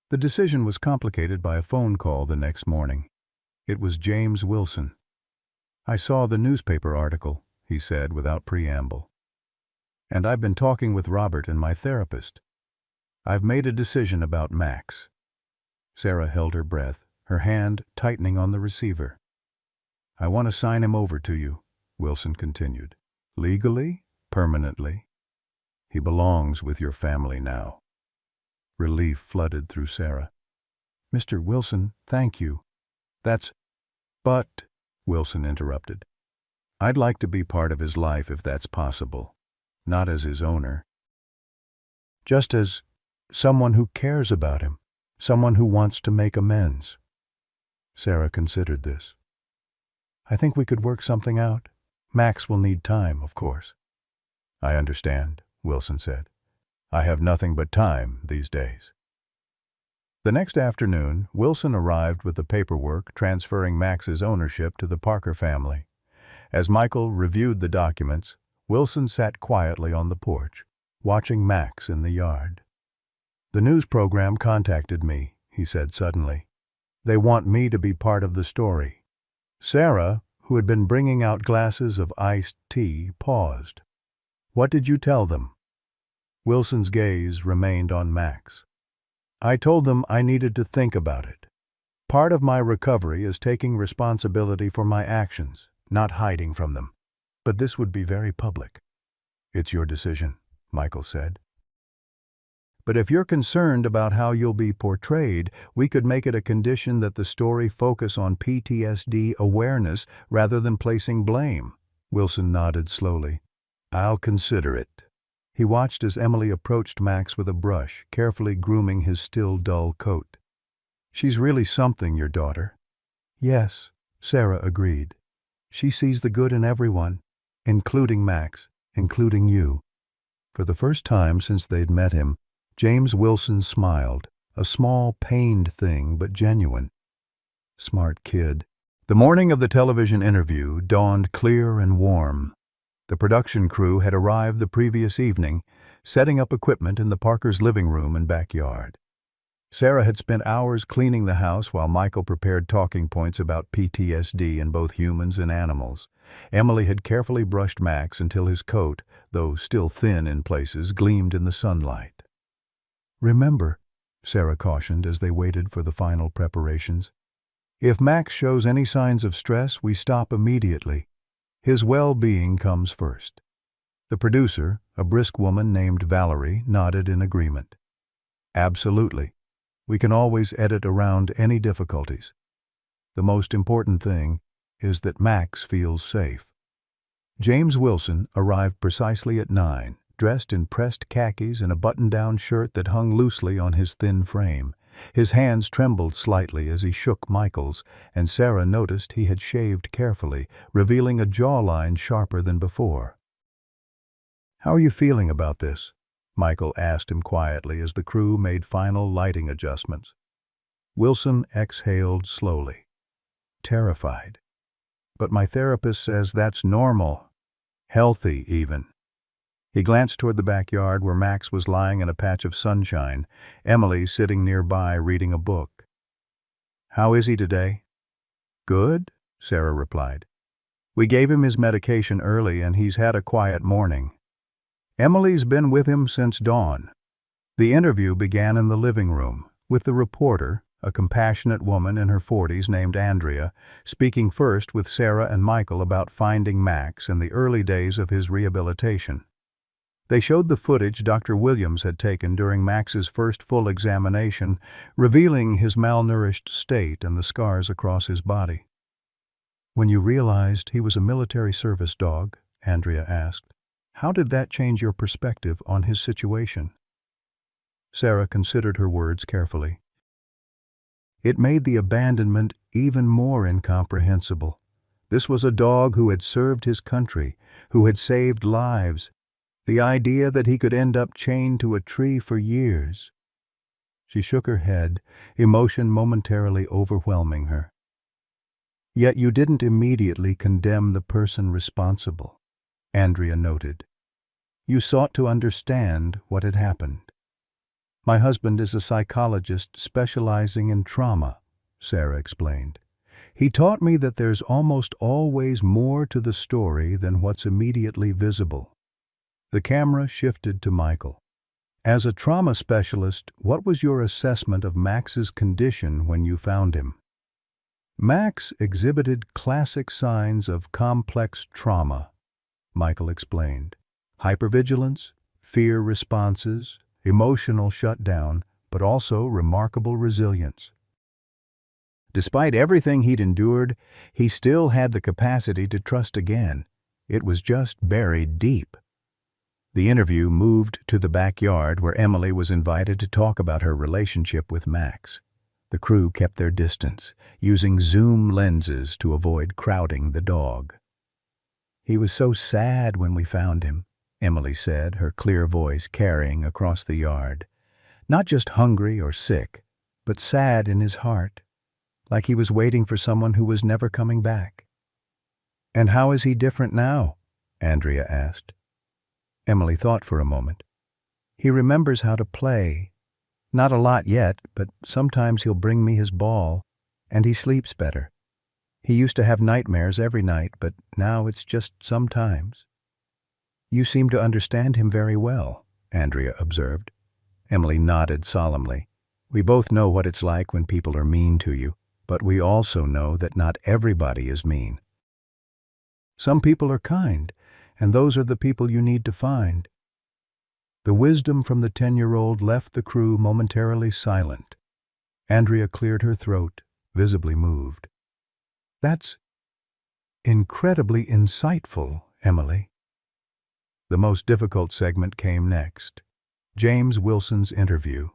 Speaker 1: The decision was complicated by a phone call the next morning. It was James Wilson. "I saw the newspaper article," he said without preamble. "And I've been talking with Robert and my therapist. I've made a decision about Max. Sarah held her breath, her hand tightening on the receiver. I want to sign him over to you, Wilson continued. Legally, permanently. He belongs with your family now. Relief flooded through Sarah. Mr. Wilson, thank you. But, Wilson interrupted, I'd like to be part of his life if that's possible, not as his owner. Just as someone who cares about him, someone who wants to make amends. Sarah considered this. I think we could work something out. Max will need time, of course. I understand, Wilson said. I have nothing but time these days. The next afternoon, Wilson arrived with the paperwork transferring Max's ownership to the Parker family. As Michael reviewed the documents, Wilson sat quietly on the porch, watching Max in the yard. The news program contacted me, he said suddenly. They want me to be part of the story. Sarah, who had been bringing out glasses of iced tea, paused. What did you tell them? Wilson's gaze remained on Max. I told them I needed to think about it. Part of my recovery is taking responsibility for my actions, not hiding from them. But this would be very public. It's your decision, Michael said. But if you're concerned about how you'll be portrayed, we could make it a condition that the story focus on PTSD awareness rather than placing blame. Wilson nodded slowly. I'll consider it. He watched as Emily approached Max with a brush, carefully grooming his still dull coat. She's really something, your daughter. Yes, Sarah agreed. She sees the good in everyone, including Max, including you. For the first time since they'd met him, James Wilson smiled, a small, pained thing, but genuine. Smart kid. The morning of the television interview dawned clear and warm. The production crew had arrived the previous evening, setting up equipment in the Parkers' living room and backyard. Sarah had spent hours cleaning the house while Michael prepared talking points about PTSD in both humans and animals. Emily had carefully brushed Max until his coat, though still thin in places, gleamed in the sunlight. Remember, Sarah cautioned as they waited for the final preparations, if Max shows any signs of stress, we stop immediately. His well-being comes first. The producer, a brisk woman named Valerie, nodded in agreement. Absolutely. We can always edit around any difficulties. The most important thing is that Max feels safe. James Wilson arrived precisely at 9, dressed in pressed khakis and a button-down shirt that hung loosely on his thin frame. His hands trembled slightly as he shook Michael's, and Sarah noticed he had shaved carefully, revealing a jawline sharper than before. How are you feeling about this? Michael asked him quietly as the crew made final lighting adjustments. Wilson exhaled slowly. Terrified. But my therapist says that's normal. Healthy, even. He glanced toward the backyard where Max was lying in a patch of sunshine, Emily sitting nearby reading a book. How is he today? Good, Sarah replied. We gave him his medication early and he's had a quiet morning. Emily's been with him since dawn. The interview began in the living room, with the reporter, a compassionate woman in her 40s named Andrea, speaking first with Sarah and Michael about finding Max in the early days of his rehabilitation. They showed the footage Dr. Williams had taken during Max's first full examination, revealing his malnourished state and the scars across his body. When you realized he was a military service dog, Andrea asked, how did that change your perspective on his situation? Sarah considered her words carefully. It made the abandonment even more incomprehensible. This was a dog who had served his country, who had saved lives. The idea that he could end up chained to a tree for years. She shook her head, emotion momentarily overwhelming her. Yet you didn't immediately condemn the person responsible, Andrea noted. You sought to understand what had happened. My husband is a psychologist specializing in trauma, Sarah explained. He taught me that there's almost always more to the story than what's immediately visible. The camera shifted to Michael. As a trauma specialist, what was your assessment of Max's condition when you found him? Max exhibited classic signs of complex trauma, Michael explained. Hypervigilance, fear responses, emotional shutdown, but also remarkable resilience. Despite everything he'd endured, he still had the capacity to trust again. It was just buried deep. The interview moved to the backyard where Emily was invited to talk about her relationship with Max. The crew kept their distance, using zoom lenses to avoid crowding the dog. "He was so sad when we found him," Emily said, her clear voice carrying across the yard. "Not just hungry or sick, but sad in his heart, like he was waiting for someone who was never coming back." "And how is he different now?" Andrea asked. Emily thought for a moment. "He remembers how to play. Not a lot yet, but sometimes he'll bring me his ball, and he sleeps better. He used to have nightmares every night, but now it's just sometimes." "You seem to understand him very well," Andrea observed. Emily nodded solemnly. "We both know what it's like when people are mean to you, but we also know that not everybody is mean. Some people are kind, and those are the people you need to find." The wisdom from the 10-year-old left the crew momentarily silent. Andrea cleared her throat, visibly moved. "That's incredibly insightful, Emily." The most difficult segment came next. James Wilson's interview.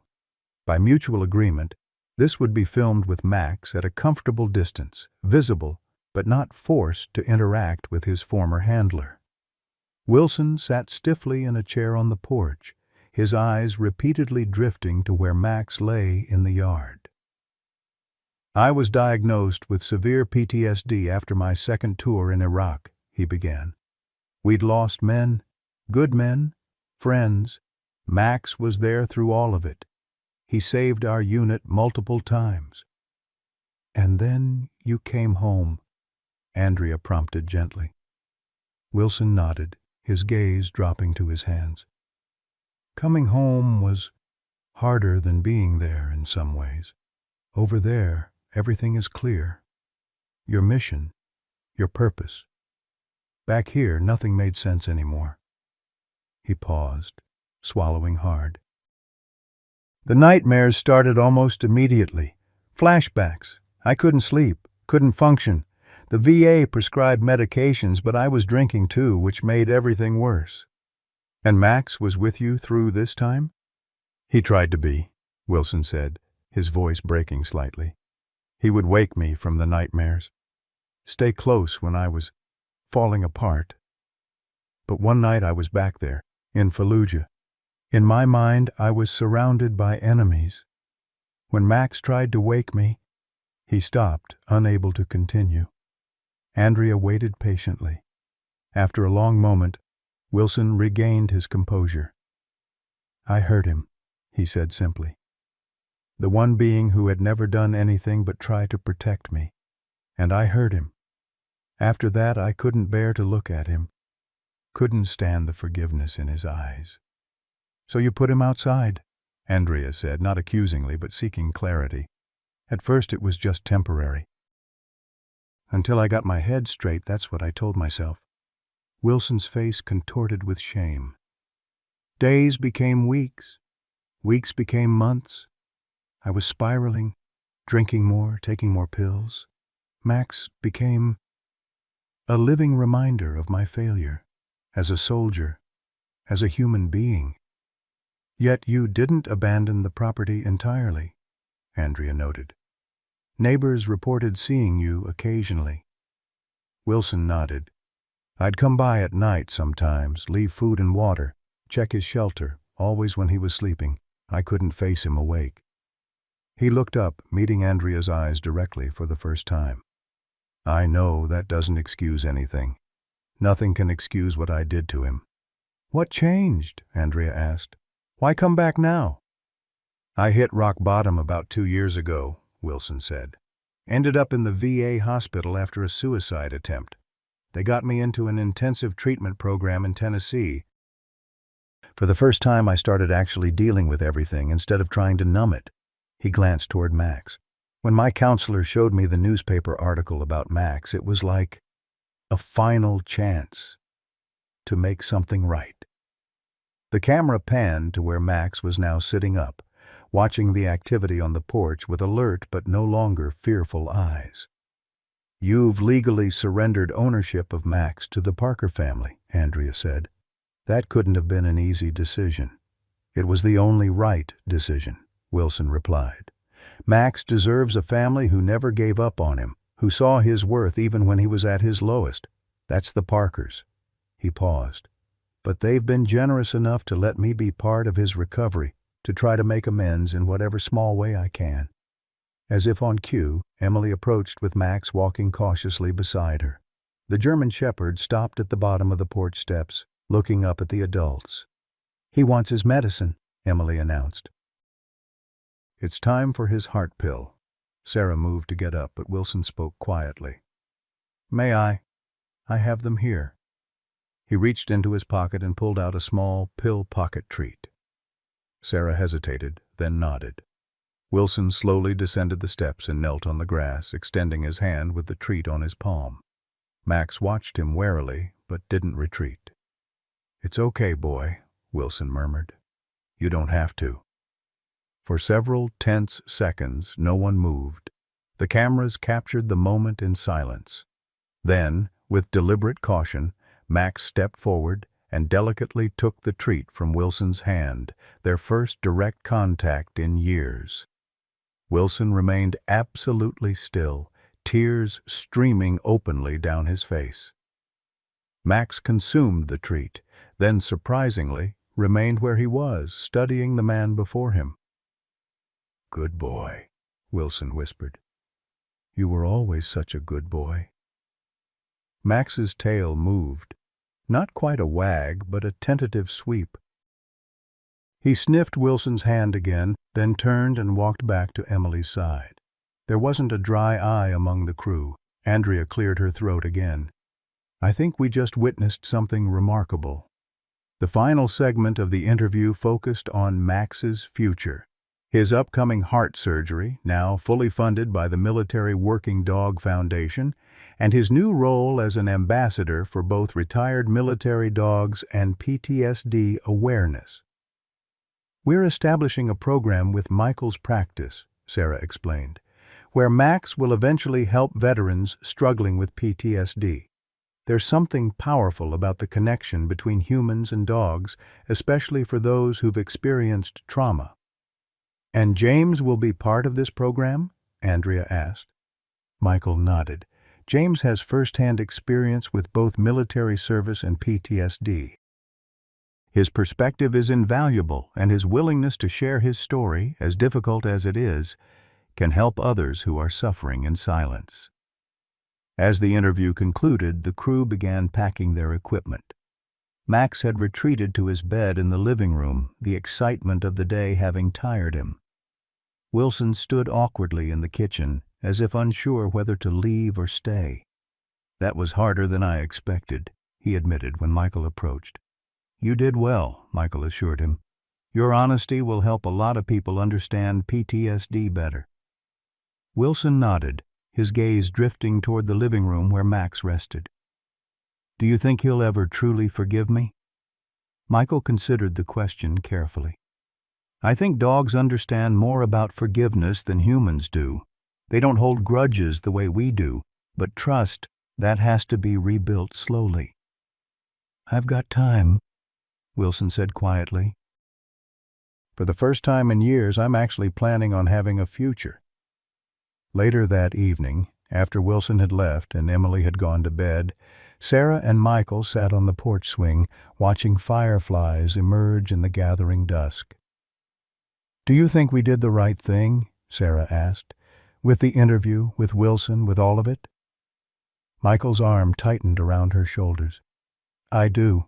Speaker 1: By mutual agreement, this would be filmed with Max at a comfortable distance, visible, but not forced to interact with his former handler. Wilson sat stiffly in a chair on the porch, his eyes repeatedly drifting to where Max lay in the yard. "I was diagnosed with severe PTSD after my second tour in Iraq," he began. "We'd lost men, good men, friends. Max was there through all of it. He saved our unit multiple times." "And then you came home," Andrea prompted gently. Wilson nodded, his gaze dropping to his hands. "Coming home was harder than being there in some ways. Over there, everything is clear. Your mission, your purpose. Back here, nothing made sense anymore." He paused, swallowing hard. "The nightmares started almost immediately. Flashbacks. I couldn't sleep, couldn't function. The VA prescribed medications, but I was drinking too, which made everything worse." "And Max was with you through this time?" "He tried to be," Wilson said, his voice breaking slightly. "He would wake me from the nightmares, stay close when I was falling apart. But one night I was back there, in Fallujah. In my mind, I was surrounded by enemies. When Max tried to wake me, he stopped, unable to continue." Andrea waited patiently. After a long moment, Wilson regained his composure. "I heard him," he said simply. "The one being who had never done anything but try to protect me. And I heard him. After that, I couldn't bear to look at him. Couldn't stand the forgiveness in his eyes." "So you put him outside," Andrea said, not accusingly, but seeking clarity. "At first it was just temporary. Until I got my head straight, that's what I told myself." Wilson's face contorted with shame. "Days became weeks. Weeks became months. I was spiraling, drinking more, taking more pills. Max became a living reminder of my failure, as a soldier, as a human being." "Yet you didn't abandon the property entirely," Andrea noted. "Neighbors reported seeing you occasionally." Wilson nodded. "I'd come by at night sometimes, leave food and water, check his shelter, always when he was sleeping. I couldn't face him awake." He looked up, meeting Andrea's eyes directly for the first time. "I know that doesn't excuse anything. Nothing can excuse what I did to him." "What changed?" Andrea asked. "Why come back now?" "I hit rock bottom about 2 years ago," Wilson said. "Ended up in the VA hospital after a suicide attempt. They got me into an intensive treatment program in Tennessee. For the first time, I started actually dealing with everything instead of trying to numb it. He glanced toward Max. When my counselor showed me the newspaper article about Max, it was like a final chance to make something right. The camera panned to where Max was now sitting up, watching the activity on the porch with alert but no longer fearful eyes. "You've legally surrendered ownership of Max to the Parker family," Andrea said. "That couldn't have been an easy decision." "It was the only right decision," Wilson replied. "Max deserves a family who never gave up on him, who saw his worth even when he was at his lowest. That's the Parkers." He paused. "But they've been generous enough to let me be part of his recovery, to try to make amends in whatever small way I can." As if on cue, Emily approached with Max walking cautiously beside her. The German Shepherd stopped at the bottom of the porch steps, looking up at the adults. "He wants his medicine," Emily announced. "It's time for his heart pill." Sarah moved to get up, but Wilson spoke quietly. "May I? I have them here." He reached into his pocket and pulled out a small pill pocket treat. Sarah hesitated, then nodded. Wilson slowly descended the steps and knelt on the grass, extending his hand with the treat on his palm. Max watched him warily, but didn't retreat. "It's okay, boy," Wilson murmured. "You don't have to." For several tense seconds, no one moved. The cameras captured the moment in silence. Then, with deliberate caution, Max stepped forward and delicately took the treat from Wilson's hand, their first direct contact in years. Wilson remained absolutely still, tears streaming openly down his face. Max consumed the treat, then surprisingly remained where he was, studying the man before him. "Good boy," Wilson whispered. "You were always such a good boy." Max's tail moved, not quite a wag, but a tentative sweep. He sniffed Wilson's hand again, then turned and walked back to Emily's side. There wasn't a dry eye among the crew. Andrea cleared her throat again. "I think we just witnessed something remarkable." The final segment of the interview focused on Max's future. His upcoming heart surgery, now fully funded by the Military Working Dog Foundation, and his new role as an ambassador for both retired military dogs and PTSD awareness. "We're establishing a program with Michael's practice," Sarah explained, "where Max will eventually help veterans struggling with PTSD. There's something powerful about the connection between humans and dogs, especially for those who've experienced trauma." "And James will be part of this program?" Andrea asked. Michael nodded. "James has first-hand experience with both military service and PTSD. His perspective is invaluable, and his willingness to share his story, as difficult as it is, can help others who are suffering in silence." As the interview concluded, the crew began packing their equipment. Max had retreated to his bed in the living room, the excitement of the day having tired him. Wilson stood awkwardly in the kitchen, as if unsure whether to leave or stay. "That was harder than I expected," he admitted when Michael approached. "You did well," Michael assured him. "Your honesty will help a lot of people understand PTSD better." Wilson nodded, his gaze drifting toward the living room where Max rested. "Do you think he'll ever truly forgive me?" Michael considered the question carefully. "I think dogs understand more about forgiveness than humans do. They don't hold grudges the way we do, but trust, that has to be rebuilt slowly." "I've got time," Wilson said quietly. "For the first time in years, I'm actually planning on having a future." Later that evening, after Wilson had left and Emily had gone to bed, Sarah and Michael sat on the porch swing, watching fireflies emerge in the gathering dusk. "Do you think we did the right thing?" Sarah asked. "With the interview, with Wilson, with all of it?" Michael's arm tightened around her shoulders. "I do."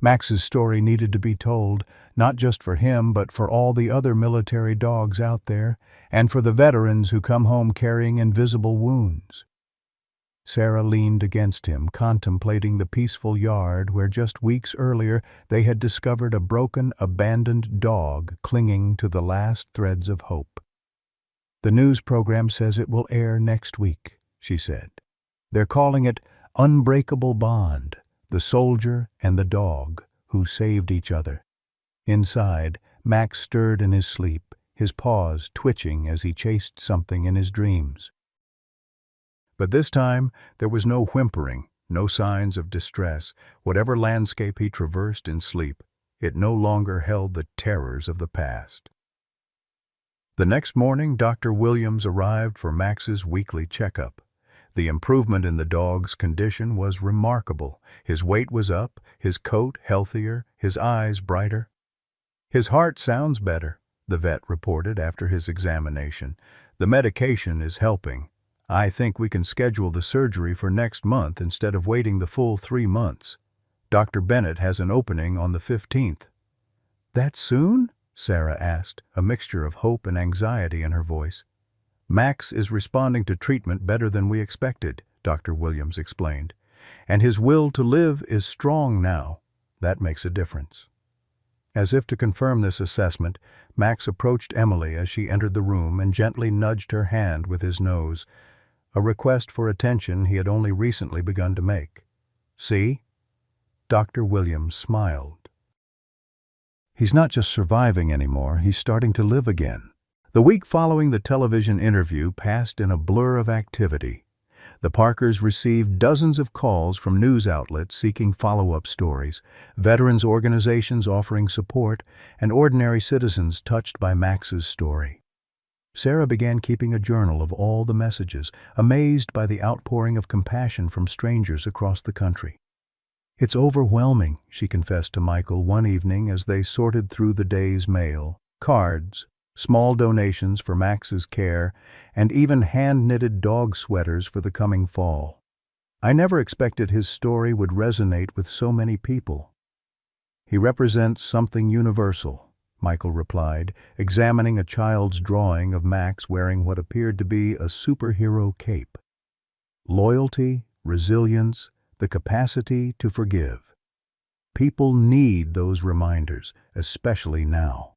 Speaker 1: Max's story needed to be told, not just for him, but for all the other military dogs out there, and for the veterans who come home carrying invisible wounds. Sarah leaned against him, contemplating the peaceful yard where just weeks earlier they had discovered a broken, abandoned dog clinging to the last threads of hope. "The news program says it will air next week," she said. "They're calling it Unbreakable Bond, the soldier and the dog who saved each other." Inside, Max stirred in his sleep, his paws twitching as he chased something in his dreams. But this time, there was no whimpering, no signs of distress. Whatever landscape he traversed in sleep, it no longer held the terrors of the past. The next morning, Dr. Williams arrived for Max's weekly checkup. The improvement in the dog's condition was remarkable. His weight was up, his coat healthier, his eyes brighter. "His heart sounds better," the vet reported after his examination. "The medication is helping. I think we can schedule the surgery for next month instead of waiting the full 3 months. Dr. Bennett has an opening on the 15th. "That soon?" Sarah asked, a mixture of hope and anxiety in her voice. "Max is responding to treatment better than we expected," Dr. Williams explained. "And his will to live is strong now. That makes a difference." As if to confirm this assessment, Max approached Emily as she entered the room and gently nudged her hand with his nose, a request for attention he had only recently begun to make. "See?" Dr. Williams smiled. "He's not just surviving anymore, he's starting to live again." The week following the television interview passed in a blur of activity. The Parkers received dozens of calls from news outlets seeking follow-up stories, veterans organizations offering support, and ordinary citizens touched by Max's story. Sarah began keeping a journal of all the messages, amazed by the outpouring of compassion from strangers across the country. "It's overwhelming," she confessed to Michael one evening as they sorted through the day's mail. Cards, small donations for Max's care, and even hand-knitted dog sweaters for the coming fall. "I never expected his story would resonate with so many people." "He represents something universal," Michael replied, examining a child's drawing of Max wearing what appeared to be a superhero cape. "Loyalty, resilience, the capacity to forgive. People need those reminders, especially now."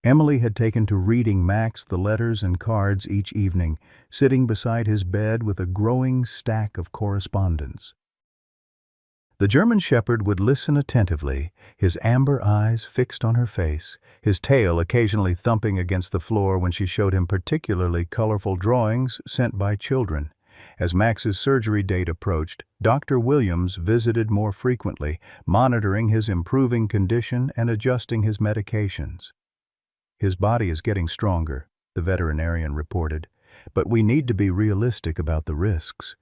Speaker 1: Emily had taken to reading Max the letters and cards each evening, sitting beside his bed with a growing stack of correspondence. The German Shepherd would listen attentively, his amber eyes fixed on her face, his tail occasionally thumping against the floor when she showed him particularly colorful drawings sent by children. As Max's surgery date approached, Dr. Williams visited more frequently, monitoring his improving condition and adjusting his medications. "His body is getting stronger," the veterinarian reported, "but we need to be realistic about the risks.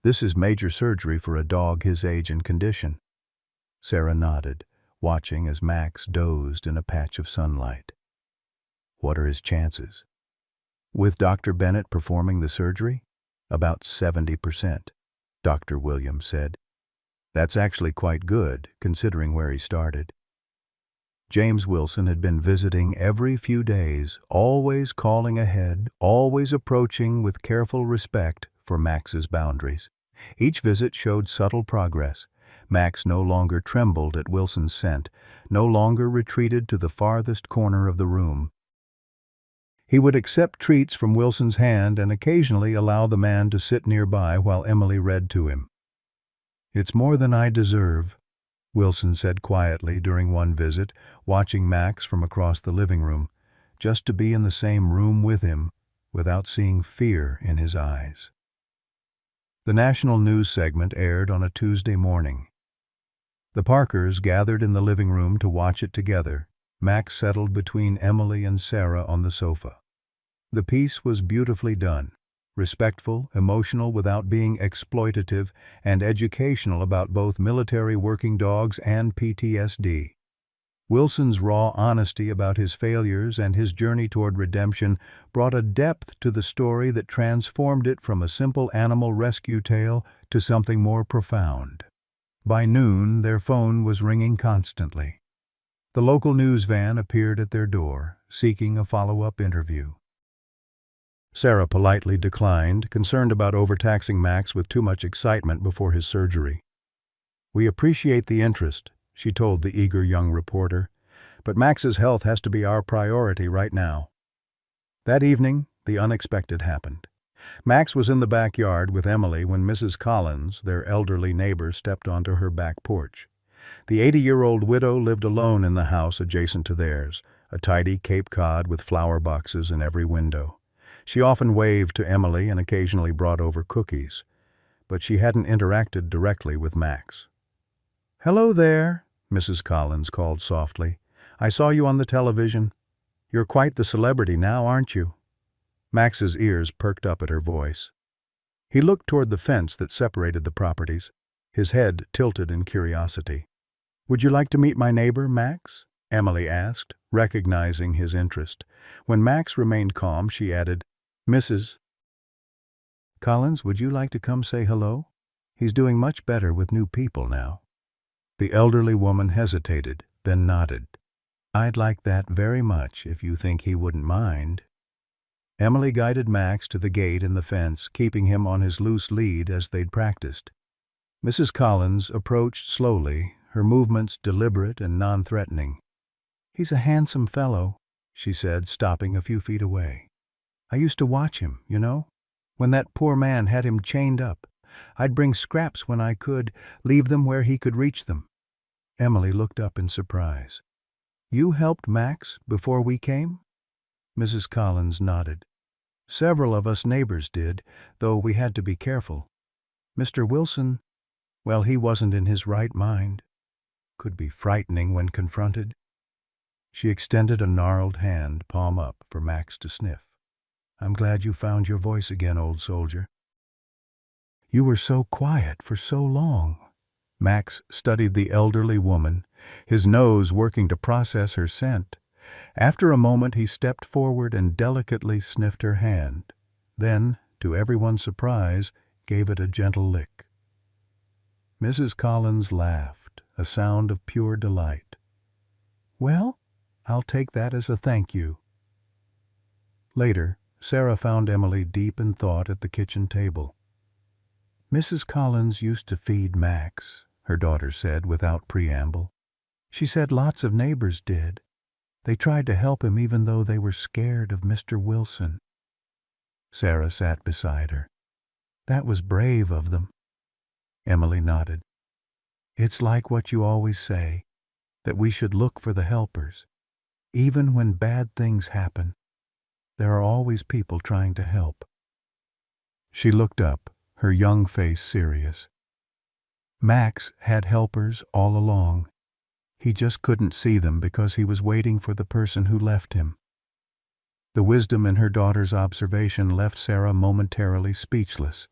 Speaker 1: This is major surgery for a dog his age and condition." Sarah nodded, watching as Max dozed in a patch of sunlight. "What are his chances?" "With Dr. Bennett performing the surgery? About 70%, Dr. Williams said. "That's actually quite good, considering where he started." James Wilson had been visiting every few days, always calling ahead, always approaching with careful respect for Max's boundaries. Each visit showed subtle progress. Max no longer trembled at Wilson's scent, no longer retreated to the farthest corner of the room. He would accept treats from Wilson's hand and occasionally allow the man to sit nearby while Emily read to him. "It's more than I deserve," Wilson said quietly during one visit, watching Max from across the living room, "just to be in the same room with him without seeing fear in his eyes." The national news segment aired on a Tuesday morning. The Parkers gathered in the living room to watch it together. Max settled between Emily and Sarah on the sofa. The piece was beautifully done, respectful, emotional without being exploitative, and educational about both military working dogs and PTSD. Wilson's raw honesty about his failures and his journey toward redemption brought a depth to the story that transformed it from a simple animal rescue tale to something more profound. By noon, their phone was ringing constantly. The local news van appeared at their door, seeking a follow-up interview. Sarah politely declined, concerned about overtaxing Max with too much excitement before his surgery. "We appreciate the interest," she told the eager young reporter, "but Max's health has to be our priority right now." That evening, the unexpected happened. Max was in the backyard with Emily when Mrs. Collins, their elderly neighbor, stepped onto her back porch. The 80-year-old widow lived alone in the house adjacent to theirs, a tidy Cape Cod with flower boxes in every window. She often waved to Emily and occasionally brought over cookies, but she hadn't interacted directly with Max. "Hello there," Mrs. Collins called softly. "I saw you on the television. You're quite the celebrity now, aren't you?" Max's ears perked up at her voice. He looked toward the fence that separated the properties, his head tilted in curiosity. "Would you like to meet my neighbor, Max?" Emily asked, recognizing his interest. When Max remained calm, she added, "Mrs. Collins, would you like to come say hello? He's doing much better with new people now." The elderly woman hesitated, then nodded. "I'd like that very much if you think he wouldn't mind." Emily guided Max to the gate in the fence, keeping him on his loose lead as they'd practiced. Mrs. Collins approached slowly, her movements deliberate and non-threatening. "He's a handsome fellow," she said, stopping a few feet away. "I used to watch him, you know, when that poor man had him chained up. I'd bring scraps when I could, leave them where he could reach them." Emily looked up in surprise. "You helped Max before we came?" Mrs. Collins nodded. "Several of us neighbors did, though we had to be careful. Mr. Wilson, well, he wasn't in his right mind. Could be frightening when confronted." She extended a gnarled hand, palm up, for Max to sniff. "I'm glad you found your voice again, old soldier." "You were so quiet for so long." Max studied the elderly woman, his nose working to process her scent. After a moment, he stepped forward and delicately sniffed her hand. Then, to everyone's surprise, gave it a gentle lick. Mrs. Collins laughed, a sound of pure delight. "Well, I'll take that as a thank you." Later, Sarah found Emily deep in thought at the kitchen table. "Mrs. Collins used to feed Max," her daughter said without preamble. "She said lots of neighbors did. They tried to help him even though they were scared of Mr. Wilson." Sarah sat beside her. "That was brave of them." Emily nodded. "It's like what you always say, that we should look for the helpers. Even when bad things happen, there are always people trying to help." She looked up, her young face serious. "Max had helpers all along. He just couldn't see them because he was waiting for the person who left him." The wisdom in her daughter's observation left Sarah momentarily speechless.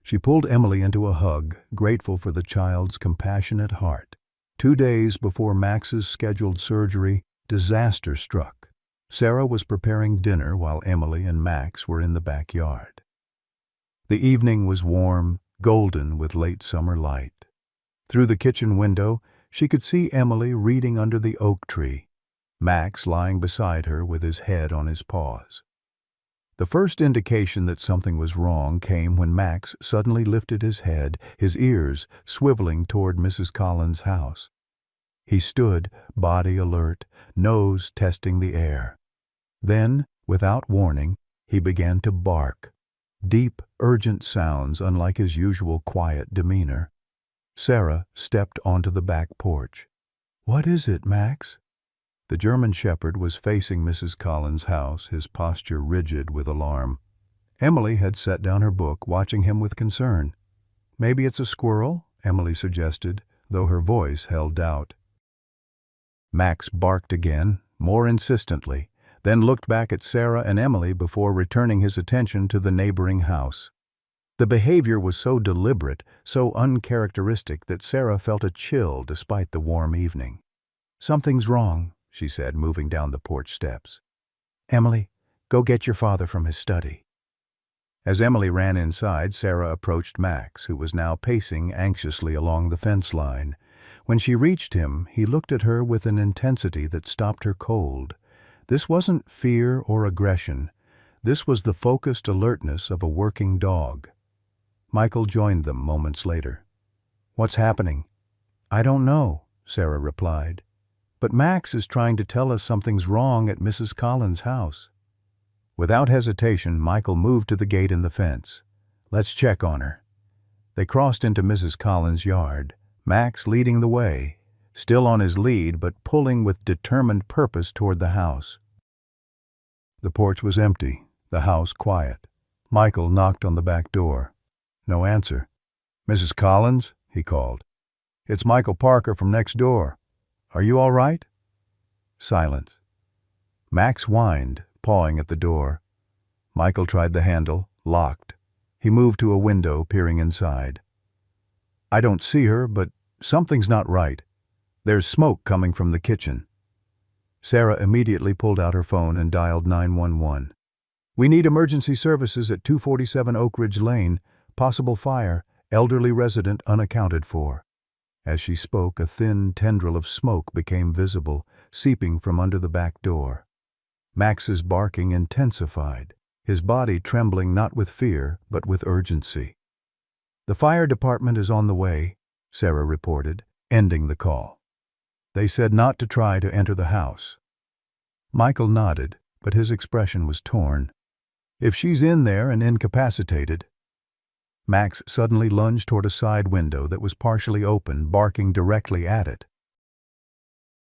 Speaker 1: She pulled Emily into a hug, grateful for the child's compassionate heart. 2 days before Max's scheduled surgery, disaster struck. Sarah was preparing dinner while Emily and Max were in the backyard. The evening was warm, golden with late summer light. Through the kitchen window, she could see Emily reading under the oak tree, Max lying beside her with his head on his paws. The first indication that something was wrong came when Max suddenly lifted his head, his ears swiveling toward Mrs. Collins' house. He stood, body alert, nose testing the air. Then, without warning, he began to bark. Deep, urgent sounds unlike his usual quiet demeanor. Sarah stepped onto the back porch. "What is it, Max?" The German shepherd was facing Mrs. Collins' house, his posture rigid with alarm. Emily had set down her book, watching him with concern. "Maybe it's a squirrel," Emily suggested, though her voice held doubt. Max barked again, more insistently, then looked back at Sarah and Emily before returning his attention to the neighboring house. The behavior was so deliberate, so uncharacteristic that Sarah felt a chill despite the warm evening. "Something's wrong," she said, moving down the porch steps. "Emily, go get your father from his study." As Emily ran inside, Sarah approached Max, who was now pacing anxiously along the fence line. When she reached him, he looked at her with an intensity that stopped her cold. This wasn't fear or aggression. This was the focused alertness of a working dog. Michael joined them moments later. "What's happening?" "I don't know," Sarah replied. "But Max is trying to tell us something's wrong at Mrs. Collins' house." Without hesitation, Michael moved to the gate in the fence. "Let's check on her." They crossed into Mrs. Collins' yard, Max leading the way, still on his lead but pulling with determined purpose toward the house. The porch was empty, the house quiet. Michael knocked on the back door. No answer. "Mrs. Collins?" he called. "It's Michael Parker from next door. Are you all right?" Silence. Max whined, pawing at the door. Michael tried the handle, locked. He moved to a window, peering inside. "I don't see her, but something's not right. There's smoke coming from the kitchen." Sarah immediately pulled out her phone and dialed 911. "We need emergency services at 247 Oak Ridge Lane. Possible fire, elderly resident unaccounted for." As she spoke, a thin tendril of smoke became visible, seeping from under the back door. Max's barking intensified, his body trembling not with fear, but with urgency. "The fire department is on the way," Sarah reported, ending the call. "They said not to try to enter the house." Michael nodded, but his expression was torn. "If she's in there and incapacitated—" Max suddenly lunged toward a side window that was partially open, barking directly at it.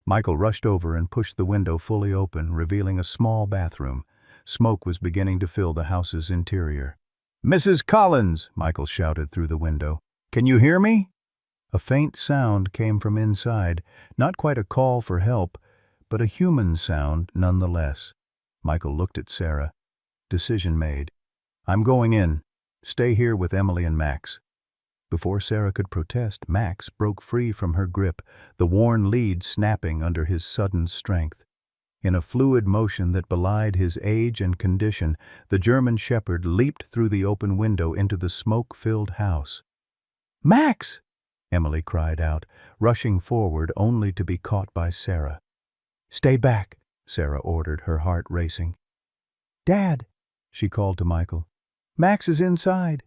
Speaker 1: Michael rushed over and pushed the window fully open, revealing a small bathroom. Smoke was beginning to fill the house's interior. "Mrs. Collins!" Michael shouted through the window. "Can you hear me?" A faint sound came from inside, not quite a call for help, but a human sound nonetheless. Michael looked at Sarah. Decision made. "I'm going in. Stay here with Emily and Max." Before Sarah could protest, Max broke free from her grip, the worn lead snapping under his sudden strength. In a fluid motion that belied his age and condition, the German shepherd leaped through the open window into the smoke-filled house. "Max!" Emily cried out, rushing forward only to be caught by Sarah. "Stay back," Sarah ordered, her heart racing. "Dad," she called to Michael. "Max is inside."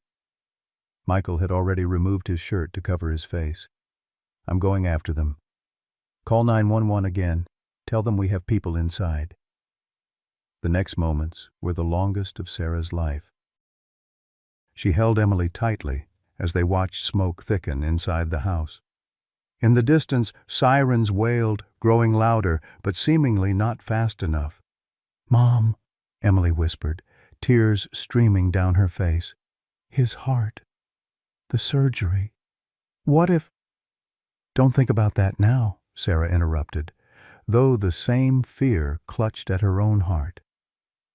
Speaker 1: Michael had already removed his shirt to cover his face. "I'm going after them. Call 911 again. Tell them we have people inside." The next moments were the longest of Sarah's life. She held Emily tightly as they watched smoke thicken inside the house. In the distance, sirens wailed, growing louder, but seemingly not fast enough. "Mom," Emily whispered, tears streaming down her face. "His heart. The surgery. What if—" "Don't think about that now," Sarah interrupted, though the same fear clutched at her own heart.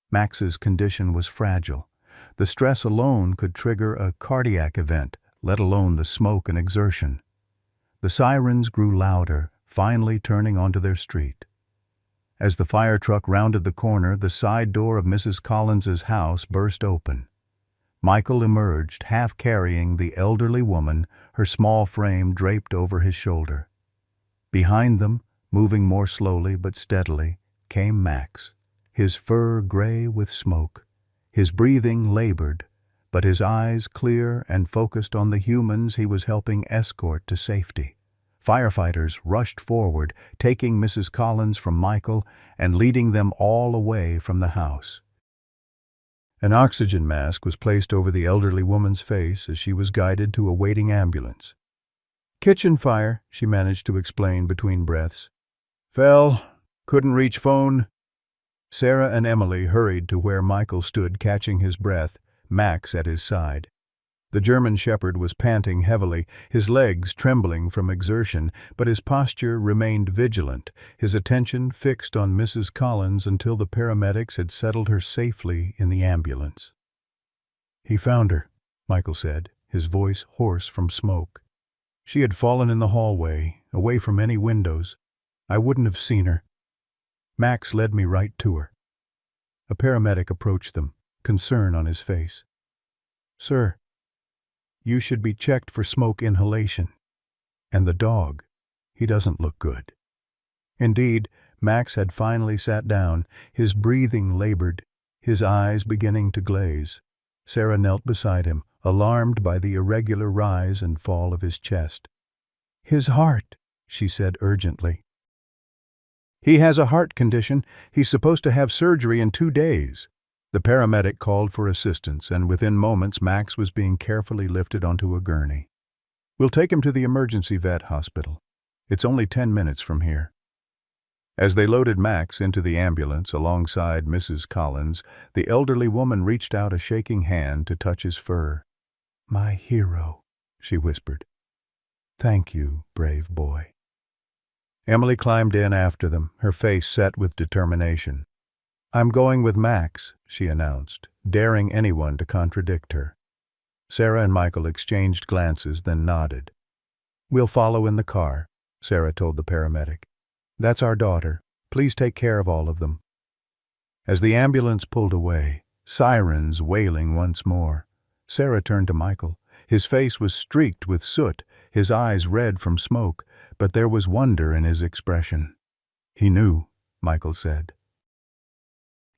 Speaker 1: Max's condition was fragile. The stress alone could trigger a cardiac event, let alone the smoke and exertion. The sirens grew louder, finally turning onto their street. As the fire truck rounded the corner, the side door of Mrs. Collins's house burst open. Michael emerged, half carrying the elderly woman, her small frame draped over his shoulder. Behind them, moving more slowly but steadily, came Max, his fur gray with smoke, his breathing labored, but his eyes clear and focused on the humans he was helping escort to safety. Firefighters rushed forward, taking Mrs. Collins from Michael and leading them all away from the house. An oxygen mask was placed over the elderly woman's face as she was guided to a waiting ambulance. "Kitchen fire," she managed to explain between breaths. "Fell. Couldn't reach phone." Sarah and Emily hurried to where Michael stood catching his breath, Max at his side. The German shepherd was panting heavily, his legs trembling from exertion, but his posture remained vigilant, his attention fixed on Mrs. Collins until the paramedics had settled her safely in the ambulance. "He found her," Michael said, his voice hoarse from smoke. "She had fallen in the hallway, away from any windows. I wouldn't have seen her. Max led me right to her." A paramedic approached them, concern on his face. "Sir, you should be checked for smoke inhalation. And the dog, he doesn't look good." Indeed, Max had finally sat down, his breathing labored, his eyes beginning to glaze. Sarah knelt beside him, alarmed by the irregular rise and fall of his chest. "His heart," she said urgently. "He has a heart condition. He's supposed to have surgery in 2 days." The paramedic called for assistance, and within moments Max was being carefully lifted onto a gurney. "We'll take him to the emergency vet hospital. It's only 10 minutes from here." As they loaded Max into the ambulance alongside Mrs. Collins, the elderly woman reached out a shaking hand to touch his fur. "My hero," she whispered. "Thank you, brave boy." Emily climbed in after them, her face set with determination. "I'm going with Max," she announced, daring anyone to contradict her. Sarah and Michael exchanged glances, then nodded. "We'll follow in the car," Sarah told the paramedic. "That's our daughter. Please take care of all of them." As the ambulance pulled away, sirens wailing once more, Sarah turned to Michael. His face was streaked with soot, his eyes red from smoke, but there was wonder in his expression. "He knew," Michael said.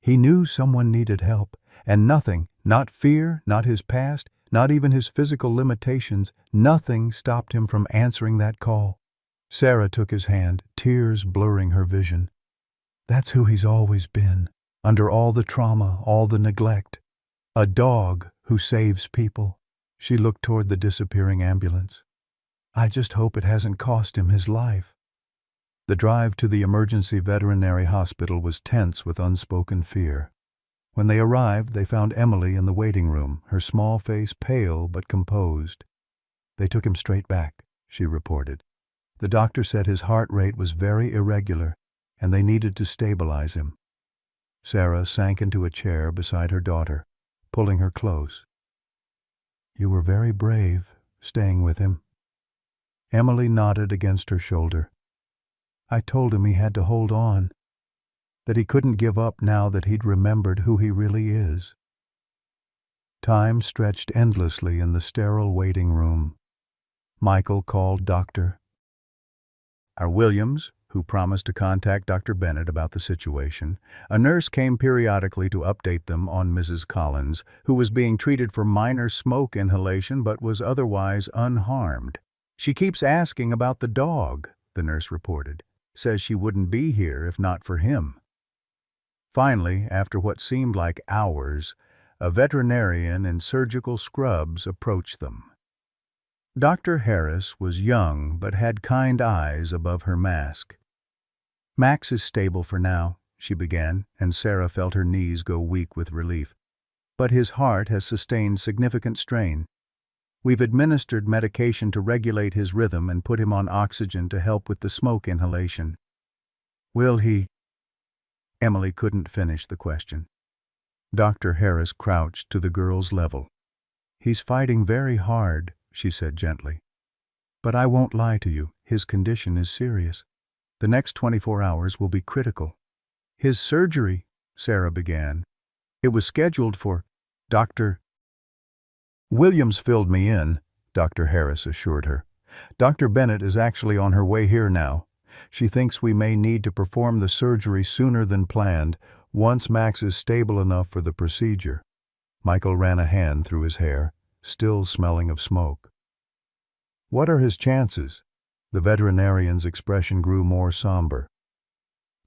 Speaker 1: He knew someone needed help, and nothing, not fear, not his past, not even his physical limitations, nothing stopped him from answering that call. Sarah took his hand, tears blurring her vision. That's who he's always been, under all the trauma, all the neglect. A dog who saves people. She looked toward the disappearing ambulance. "I just hope it hasn't cost him his life." The drive to the emergency veterinary hospital was tense with unspoken fear. When they arrived, they found Emily in the waiting room, her small face pale but composed. "They took him straight back," she reported. "The doctor said his heart rate was very irregular, and they needed to stabilize him." Sarah sank into a chair beside her daughter, pulling her close. "You were very brave, staying with him." Emily nodded against her shoulder. "I told him he had to hold on, that he couldn't give up now that he'd remembered who he really is." Time stretched endlessly in the sterile waiting room. Michael called Dr. Williams, who promised to contact Dr. Bennett about the situation. A nurse came periodically to update them on Mrs. Collins, who was being treated for minor smoke inhalation but was otherwise unharmed. "She keeps asking about the dog," the nurse reported. "Says she wouldn't be here if not for him." Finally, after what seemed like hours, a veterinarian in surgical scrubs approached them. Dr. Harris was young but had kind eyes above her mask. "Max is stable for now," she began, and Sarah felt her knees go weak with relief. "But his heart has sustained significant strain. We've administered medication to regulate his rhythm and put him on oxygen to help with the smoke inhalation." "Will he?" Emily couldn't finish the question. Dr. Harris crouched to the girl's level. "He's fighting very hard," she said gently. "But I won't lie to you, his condition is serious. The next 24 hours will be critical." "His surgery," Sarah began. "It was scheduled for—" "Dr. Williams filled me in," Dr. Harris assured her. "Dr. Bennett is actually on her way here now. She thinks we may need to perform the surgery sooner than planned, once Max is stable enough for the procedure." Michael ran a hand through his hair, still smelling of smoke. "What are his chances?" The veterinarian's expression grew more somber.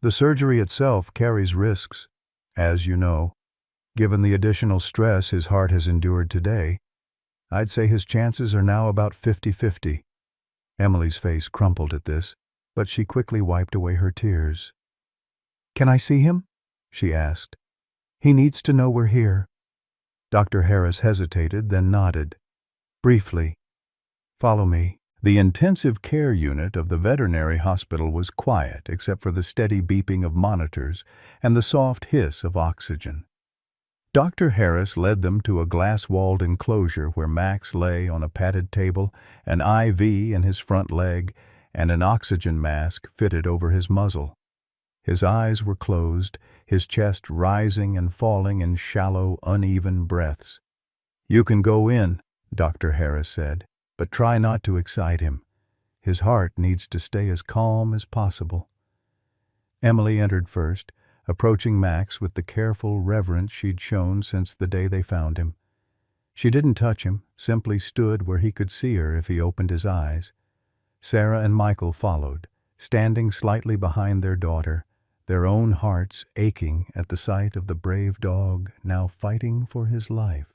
Speaker 1: "The surgery itself carries risks, as you know. Given the additional stress his heart has endured today, I'd say his chances are now about 50-50. Emily's face crumpled at this, but she quickly wiped away her tears. "Can I see him?" she asked. "He needs to know we're here." Dr. Harris hesitated, then nodded. Briefly, "Follow me." The intensive care unit of the veterinary hospital was quiet except for the steady beeping of monitors and the soft hiss of oxygen. Dr. Harris led them to a glass-walled enclosure where Max lay on a padded table, an IV in his front leg, and an oxygen mask fitted over his muzzle. His eyes were closed, his chest rising and falling in shallow, uneven breaths. "You can go in," Dr. Harris said, "but try not to excite him. His heart needs to stay as calm as possible." Emily entered first, approaching Max with the careful reverence she'd shown since the day they found him. She didn't touch him, simply stood where he could see her if he opened his eyes. Sarah and Michael followed, standing slightly behind their daughter, their own hearts aching at the sight of the brave dog now fighting for his life.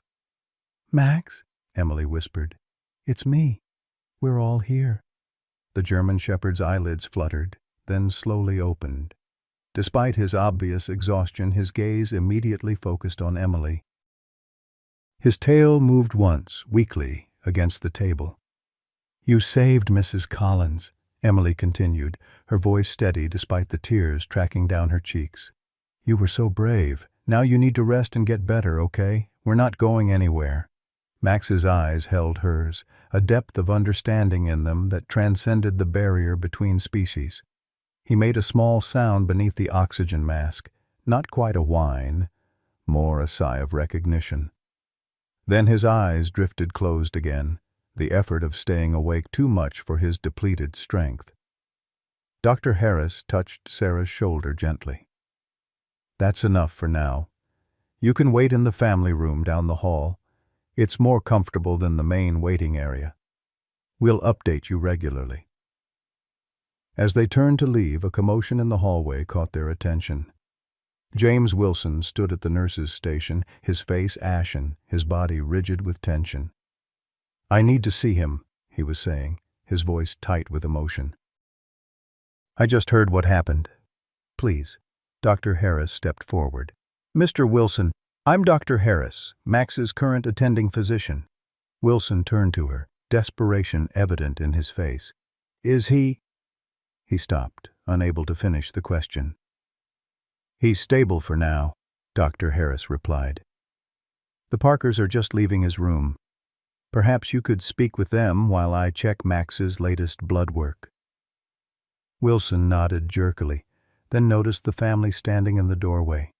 Speaker 1: "Max," Emily whispered, "it's me. We're all here." The German shepherd's eyelids fluttered, then slowly opened. Despite his obvious exhaustion, his gaze immediately focused on Emily. His tail moved once, weakly, against the table. "You saved Mrs. Collins," Emily continued, her voice steady despite the tears tracking down her cheeks. "You were so brave. Now you need to rest and get better, okay? We're not going anywhere." Max's eyes held hers, a depth of understanding in them that transcended the barrier between species. He made a small sound beneath the oxygen mask, not quite a whine, more a sigh of recognition. Then his eyes drifted closed again, the effort of staying awake too much for his depleted strength. Dr. Harris touched Sarah's shoulder gently. "That's enough for now. You can wait in the family room down the hall. It's more comfortable than the main waiting area. We'll update you regularly." As they turned to leave, a commotion in the hallway caught their attention. James Wilson stood at the nurse's station, his face ashen, his body rigid with tension. "I need to see him," he was saying, his voice tight with emotion. "I just heard what happened. Please." Dr. Harris stepped forward. "Mr. Wilson, I'm Dr. Harris, Max's current attending physician." Wilson turned to her, desperation evident in his face. "Is he—" He stopped, unable to finish the question. "He's stable for now," Dr. Harris replied. "The Parkers are just leaving his room. Perhaps you could speak with them while I check Max's latest blood work." Wilson nodded jerkily, then noticed the family standing in the doorway.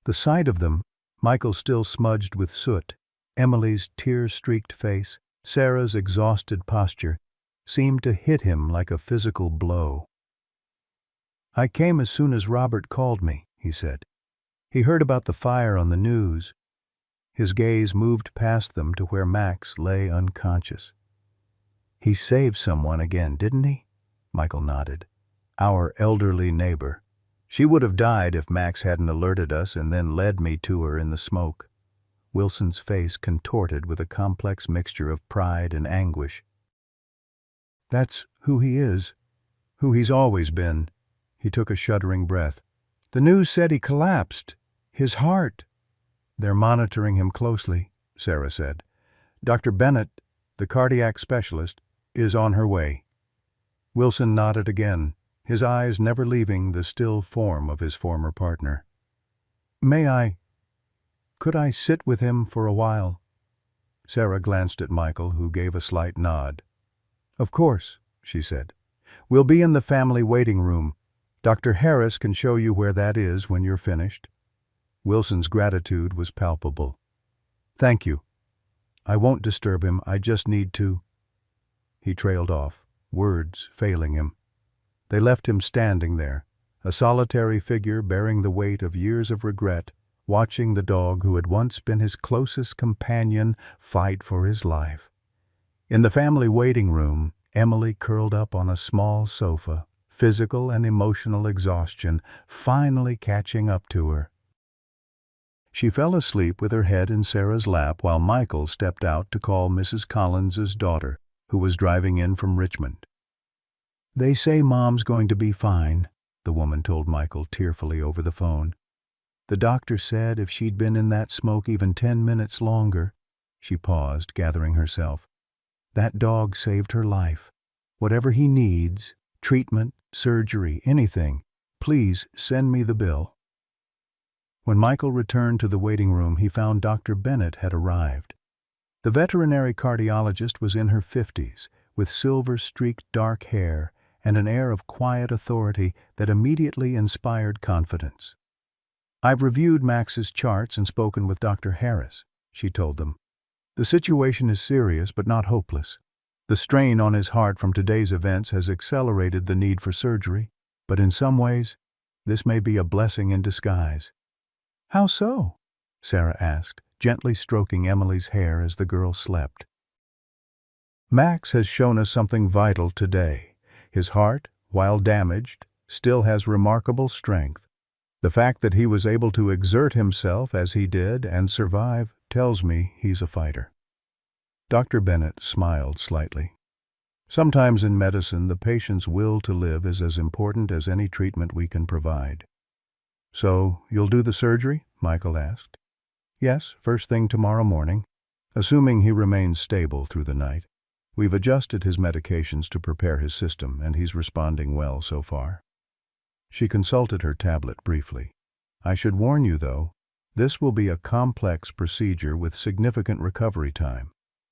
Speaker 1: The sight of them, Michael still smudged with soot, Emily's tear-streaked face, Sarah's exhausted posture, seemed to hit him like a physical blow. "I came as soon as Robert called me," he said. "He heard about the fire on the news." His gaze moved past them to where Max lay unconscious. "He saved someone again, didn't he?" Michael nodded. "Our elderly neighbor. She would have died if Max hadn't alerted us and then led me to her in the smoke." Wilson's face contorted with a complex mixture of pride and anguish. "That's who he is, who he's always been." He took a shuddering breath. "The news said he collapsed. His heart—" "They're monitoring him closely," Sarah said. "Dr. Bennett, the cardiac specialist, is on her way." Wilson nodded again, his eyes never leaving the still form of his former partner. Could I sit with him for a while?" Sarah glanced at Michael, who gave a slight nod. "Of course," she said. "We'll be in the family waiting room. Dr. Harris can show you where that is when you're finished." Wilson's gratitude was palpable. "Thank you. I won't disturb him, I just need to—" He trailed off, words failing him. They left him standing there, a solitary figure bearing the weight of years of regret, watching the dog who had once been his closest companion fight for his life. In the family waiting room, Emily curled up on a small sofa, physical and emotional exhaustion finally catching up to her. She fell asleep with her head in Sarah's lap while Michael stepped out to call Mrs. Collins's daughter, who was driving in from Richmond. "They say Mom's going to be fine," the woman told Michael tearfully over the phone. "The doctor said if she'd been in that smoke even 10 minutes longer—" She paused, gathering herself. "That dog saved her life. Whatever he needs, treatment, surgery, anything, please send me the bill." When Michael returned to the waiting room, he found Dr. Bennett had arrived. The veterinary cardiologist was in her 50s, with silver-streaked dark hair and an air of quiet authority that immediately inspired confidence. "I've reviewed Max's charts and spoken with Dr. Harris," she told them. "The situation is serious but not hopeless. The strain on his heart from today's events has accelerated the need for surgery, but in some ways, This may be a blessing in disguise." "How so?" Sarah asked, gently stroking Emily's hair as the girl slept. "Max has shown us something vital today. His heart, while damaged, still has remarkable strength. The fact that he was able to exert himself as he did and survive tells me he's a fighter." Dr. Bennett smiled slightly. "Sometimes in medicine, the patient's will to live is as important as any treatment we can provide." "So, you'll do the surgery?" Michael asked. "Yes, first thing tomorrow morning, assuming he remains stable through the night. We've adjusted his medications to prepare his system, and he's responding well so far." She consulted her tablet briefly. "I should warn you, though, this will be a complex procedure with significant recovery time.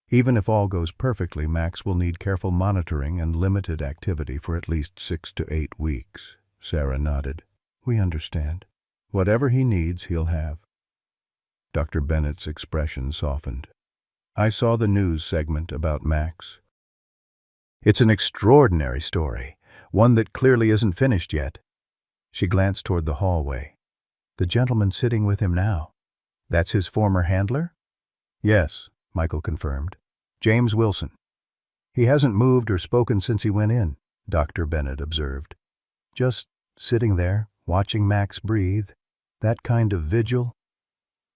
Speaker 1: Even if all goes perfectly, Max will need careful monitoring and limited activity for at least 6 to 8 weeks." Sarah nodded. "We understand. Whatever he needs, he'll have." Dr. Bennett's expression softened. "I saw the news segment about Max. It's an extraordinary story, one that clearly isn't finished yet." She glanced toward the hallway. "The gentleman sitting with him now, that's his former handler?" "Yes," Michael confirmed. "James Wilson. He hasn't moved or spoken since he went in," Dr. Bennett observed. "Just sitting there, watching Max breathe. That kind of vigil."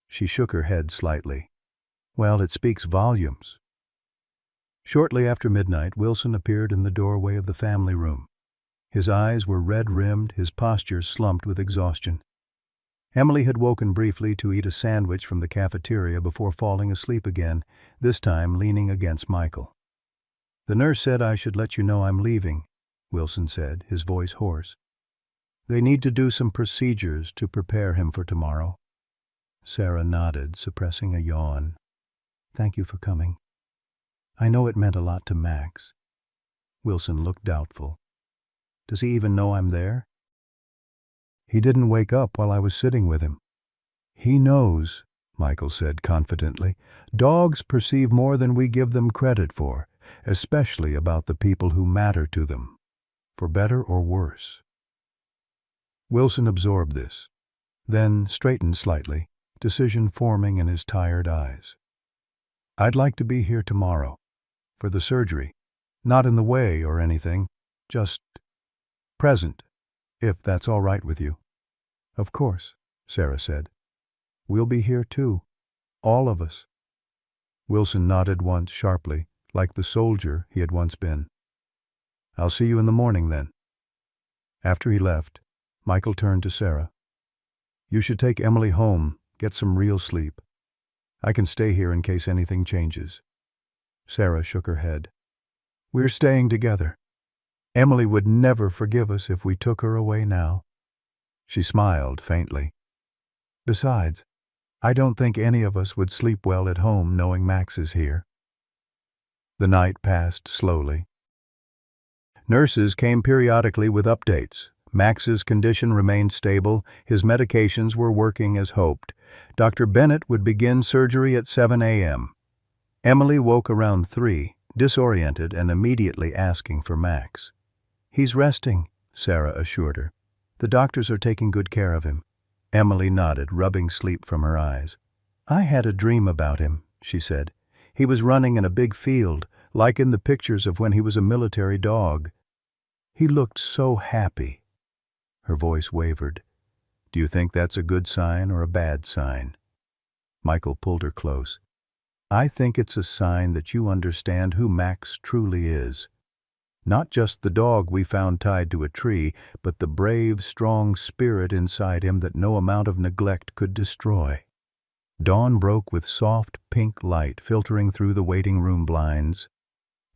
Speaker 1: She shook her head slightly. "Well, it speaks volumes." Shortly after midnight, Wilson appeared in the doorway of the family room. His eyes were red-rimmed, his posture slumped with exhaustion. Emily had woken briefly to eat a sandwich from the cafeteria before falling asleep again, this time leaning against Michael. "The nurse said I should let you know I'm leaving," Wilson said, his voice hoarse. "They need to do some procedures to prepare him for tomorrow." Sarah nodded, suppressing a yawn. "Thank you for coming. I know it meant a lot to Max." Wilson looked doubtful. "Does he even know I'm there?" "He didn't wake up while I was sitting with him." "He knows," Michael said confidently. "Dogs perceive more than we give them credit for, especially about the people who matter to them, for better or worse." Wilson absorbed this, then straightened slightly, decision forming in his tired eyes. "I'd like to be here tomorrow, for the surgery. Not in the way or anything, just present, if that's all right with you." "Of course," Sarah said. "We'll be here too, all of us." Wilson nodded once sharply, like the soldier he had once been. "I'll see you in the morning then." After he left, Michael turned to Sarah. "You should take Emily home, get some real sleep. I can stay here in case anything changes." Sarah shook her head. "We're staying together. Emily would never forgive us if we took her away now." She smiled faintly. "Besides, I don't think any of us would sleep well at home knowing Max is here." The night passed slowly. Nurses came periodically with updates. Max's condition remained stable, his medications were working as hoped. Dr. Bennett would begin surgery at 7 a.m. Emily woke around 3, disoriented and immediately asking for Max. "He's resting," Sarah assured her. "The doctors are taking good care of him." Emily nodded, rubbing sleep from her eyes. "I had a dream about him," she said. "He was running in a big field, like in the pictures of when he was a military dog. He looked so happy." Her voice wavered. "Do you think that's a good sign or a bad sign?" Michael pulled her close. "I think it's a sign that you understand who Max truly is. Not just the dog we found tied to a tree, but the brave, strong spirit inside him that no amount of neglect could destroy." Dawn broke with soft, pink light filtering through the waiting room blinds.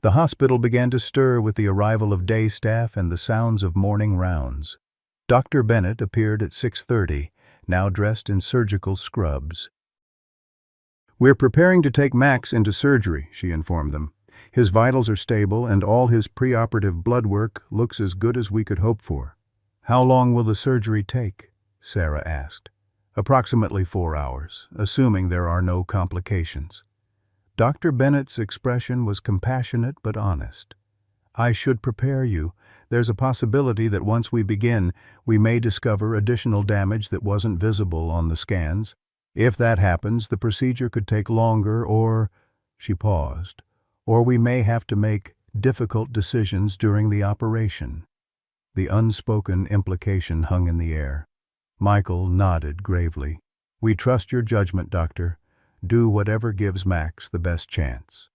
Speaker 1: The hospital began to stir with the arrival of day staff and the sounds of morning rounds. Dr. Bennett appeared at 6:30, now dressed in surgical scrubs. "We're preparing to take Max into surgery," she informed them. "His vitals are stable and all his preoperative blood work looks as good as we could hope for." "How long will the surgery take?" Sarah asked. "Approximately 4 hours, assuming there are no complications." Dr. Bennett's expression was compassionate but honest. I should prepare you. There's a possibility that once we begin, we may discover additional damage that wasn't visible on the scans. If that happens, the procedure could take longer or—" she paused, "or we may have to make difficult decisions during the operation." The unspoken implication hung in the air. Michael nodded gravely. "We trust your judgment, Doctor. Do whatever gives Max the best chance."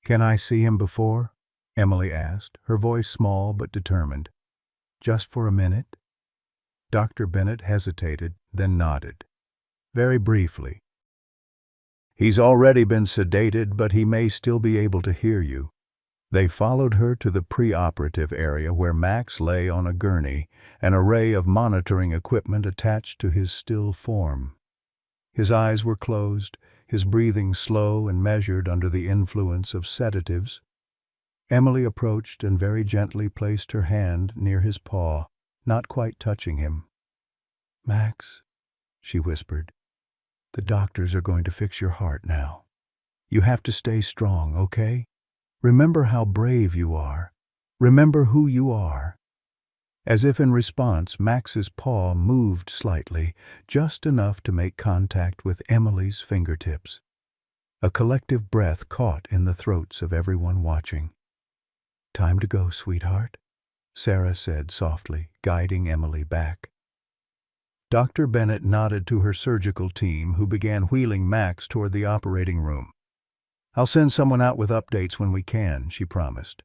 Speaker 1: "Can I see him before?" Emily asked, her voice small but determined. "Just for a minute?" Dr. Bennett hesitated, then nodded. Very briefly. "He's already been sedated, but he may still be able to hear you." They followed her to the pre-operative area where Max lay on a gurney, an array of monitoring equipment attached to his still form. His eyes were closed, his breathing slow and measured under the influence of sedatives. Emily approached and very gently placed her hand near his paw, not quite touching him. "Max," she whispered, "the doctors are going to fix your heart now. You have to stay strong, okay? Remember how brave you are. Remember who you are." As if in response, Max's paw moved slightly, just enough to make contact with Emily's fingertips. A collective breath caught in the throats of everyone watching. "Time to go, sweetheart," Sarah said softly, guiding Emily back. Dr. Bennett nodded to her surgical team, who began wheeling Max toward the operating room. "I'll send someone out with updates when we can," she promised.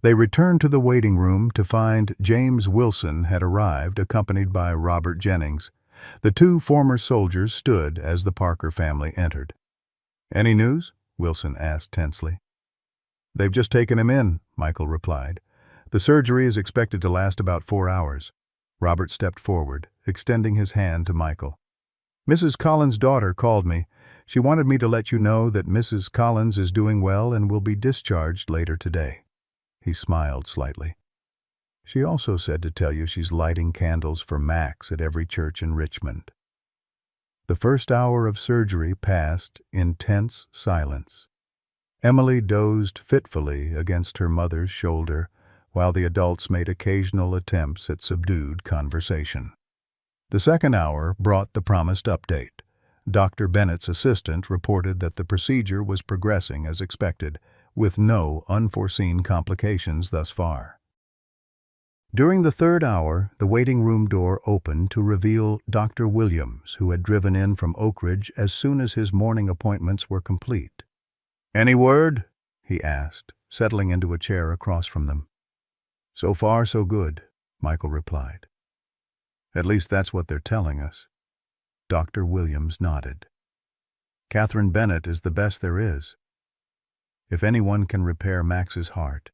Speaker 1: They returned to the waiting room to find James Wilson had arrived, accompanied by Robert Jennings. The two former soldiers stood as the Parker family entered. "Any news?" Wilson asked tensely. "They've just taken him in," Michael replied. "The surgery is expected to last about 4 hours. Robert stepped forward, extending his hand to Michael. "Mrs. Collins' daughter called me. She wanted me to let you know that Mrs. Collins is doing well and will be discharged later today." He smiled slightly. "She also said to tell you she's lighting candles for Max at every church in Richmond." The first hour of surgery passed in tense silence. Emily dozed fitfully against her mother's shoulder, while the adults made occasional attempts at subdued conversation. The second hour brought the promised update. Dr. Bennett's assistant reported that the procedure was progressing as expected, with no unforeseen complications thus far. During the third hour, the waiting room door opened to reveal Dr. Williams, who had driven in from Oak Ridge as soon as his morning appointments were complete. "Any word?" he asked, settling into a chair across from them. "So far, so good," Michael replied. "At least that's what they're telling us." Dr. Williams nodded. "Catherine Bennett is the best there is. If anyone can repair Max's heart,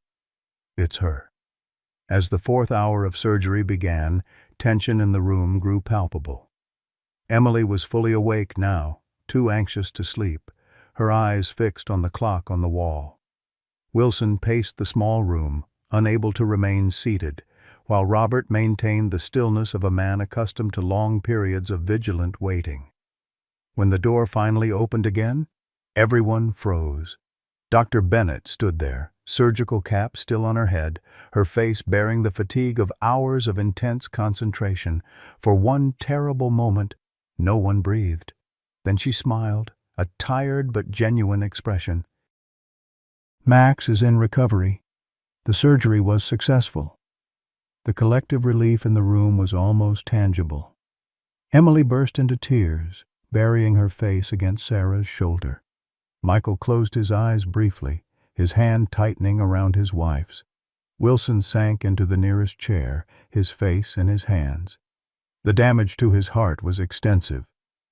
Speaker 1: it's her." As the fourth hour of surgery began, tension in the room grew palpable. Emily was fully awake now, too anxious to sleep, her eyes fixed on the clock on the wall. Wilson paced the small room, unable to remain seated, while Robert maintained the stillness of a man accustomed to long periods of vigilant waiting. When the door finally opened again, everyone froze. Dr. Bennett stood there, surgical cap still on her head, her face bearing the fatigue of hours of intense concentration. For one terrible moment, no one breathed. Then she smiled, a tired but genuine expression. "Max is in recovery. The surgery was successful." The collective relief in the room was almost tangible. Emily burst into tears, burying her face against Sarah's shoulder. Michael closed his eyes briefly, his hand tightening around his wife's. Wilson sank into the nearest chair, his face in his hands. "The damage to his heart was extensive,"